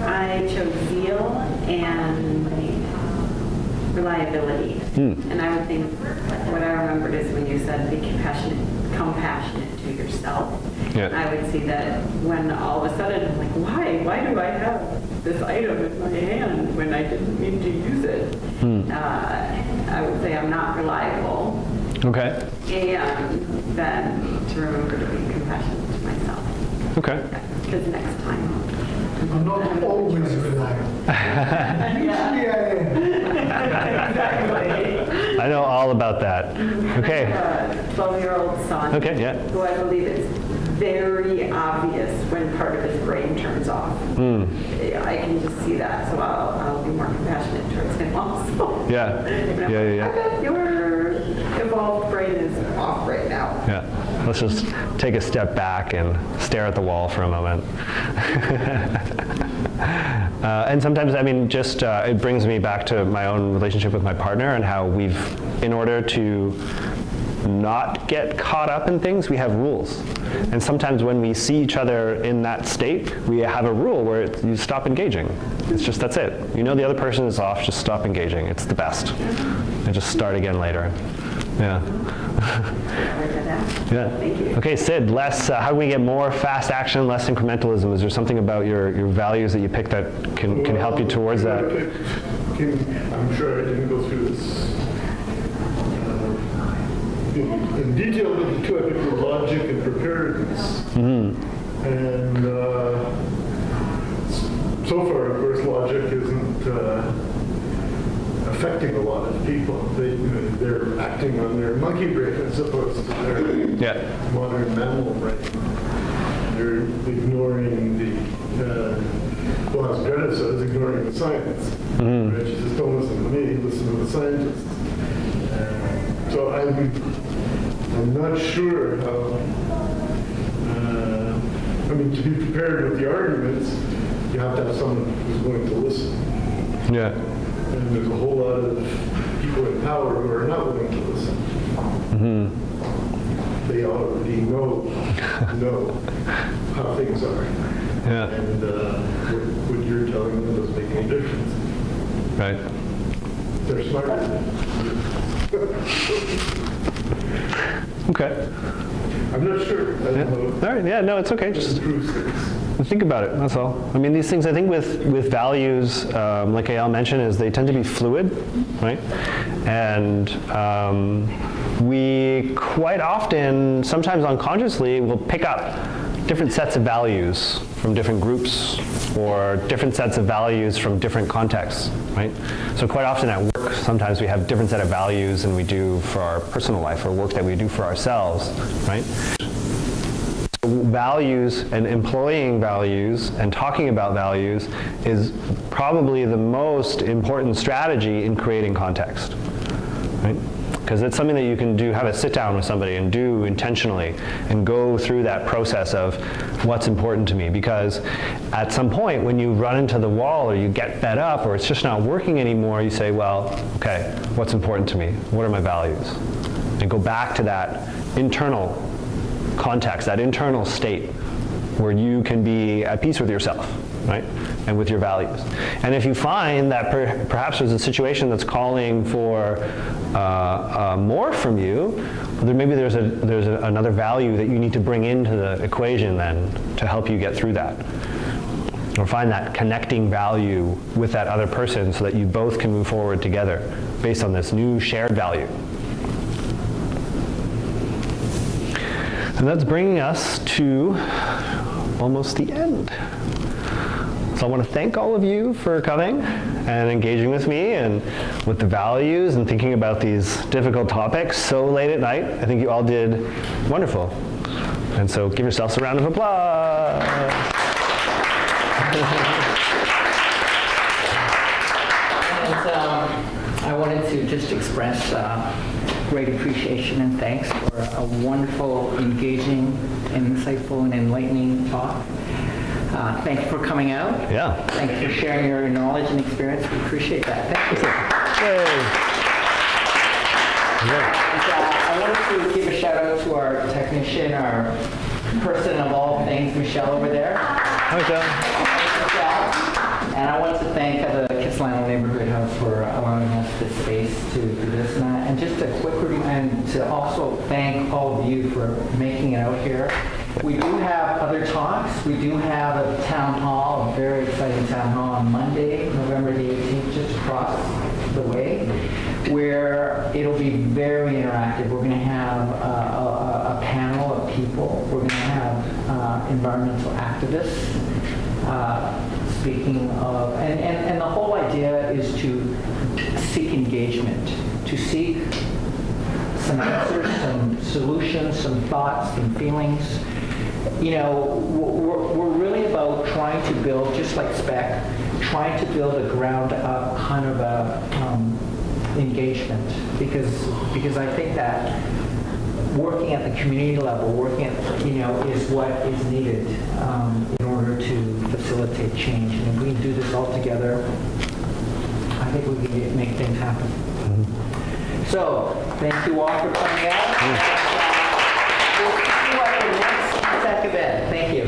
I chose zeal and reliability. And I would think what I remembered is when you said be compassionate to yourself. Yeah. I would see that when all of a sudden I'm like, why do I have this item in my hand when I didn't mean to use it? I would say I'm not reliable. Okay. And then to remember to be compassionate to myself. Okay. Because next time I'm not always reliable. Usually I am. Exactly. I know all about that. Okay. I have a 12-year-old son Okay, yeah. who I believe is very obvious when part of his brain turns off. I can just see that, so I'll be more compassionate towards him also. Yeah. I bet your evolved brain is off right now. Yeah. Let's just take a step back and stare at the wall for a moment. And sometimes, I mean, just it brings me back to my own relationship with my partner and how in order to not get caught up in things, we have rules. And sometimes when we see each other in that state, we have a rule where you stop engaging. It's just, that's it. You know the other person is off, just stop engaging. It's the best. And just start again later. Yeah. Yeah. Thank you. Okay, Sid, how do we get more fast action, less incrementalism? Is there something about your values that you picked that can help you towards that? I'm sure I didn't go through this in detail, but the two I picked were logic and preparedness. And so far, of course, logic isn't affecting a lot of people. They're acting on their monkey brain as opposed to their modern mammal brain. They're ignoring well, as Greta says, ignoring the science. Right? She says, don't listen to me, listen to the scientists. So I'm not sure how, I mean, to be prepared with the arguments, you have to have someone who's willing to listen. Yeah. And there's a whole lot of people in power who are not willing to listen. They already know how things are. Yeah. And what you're telling them doesn't make any difference. Right. They're smarter than Okay. I'm not sure. I Yeah. don't know. All right. Yeah. No, it's okay. Just Improves things. think about it. That's all. I mean, these things. I think with values, like Eyal mentioned, is they tend to be fluid, right? And we quite often, sometimes unconsciously, will pick up different sets of values from different groups or different sets of values from different contexts, right? So quite often at work, sometimes we have different set of values than we do for our personal life or work that we do for ourselves, right? So values and employing values and talking about values is probably the most important strategy in creating context, right? Because it's something that you can do, have a sit down with somebody and do intentionally and go through that process of what's important to me. Because at some point when you run into the wall or you get fed up or it's just not working anymore, you say, well, okay, what's important to me? What are my values? And go back to that internal context, that internal state where you can be at peace with yourself, right? And with your values. And if you find that perhaps there's a situation that's calling for more from you, then maybe there's another value that you need to bring into the equation then to help you get through that. Or find that connecting value with that other person so that you both can move forward together based on this new shared value. And that's bringing us to almost the end. So I want to thank all of you for coming and engaging with me and with the values and thinking about these difficult topics so late at night. I think you all did wonderful. And so give yourselves a round of applause. And I wanted to just express great appreciation and thanks for a wonderful, engaging, insightful, and enlightening talk. Thank you for coming out. Yeah. Thank you for sharing your knowledge and experience. We appreciate that. Thank you. And, I wanted to give a shout out to our technician, our person of all things, Michelle over there. Hi, Michelle. And I want to thank the Kitsilano Neighbourhood House for allowing us this space to do this and just a quick review, and to also thank all of you for making it out here. We do have other talks. We do have a town hall, a very exciting town hall on Monday, November the 18th, just across the way, where it'll be very interactive. We're going to have a panel of people. We're going to have environmental activists speaking of, and the whole idea is to seek engagement, to seek some answers, some solutions, some thoughts, some feelings. You know, we're really about trying to build, just like SPEC, trying to build a ground-up kind of a engagement, because I think that working at the community level, working at, is what is needed in order to facilitate change. And if we can do this all together, I think we can make things happen. Mm-hmm. So, thank you all for coming out. We'll see you at the next event. Thank you.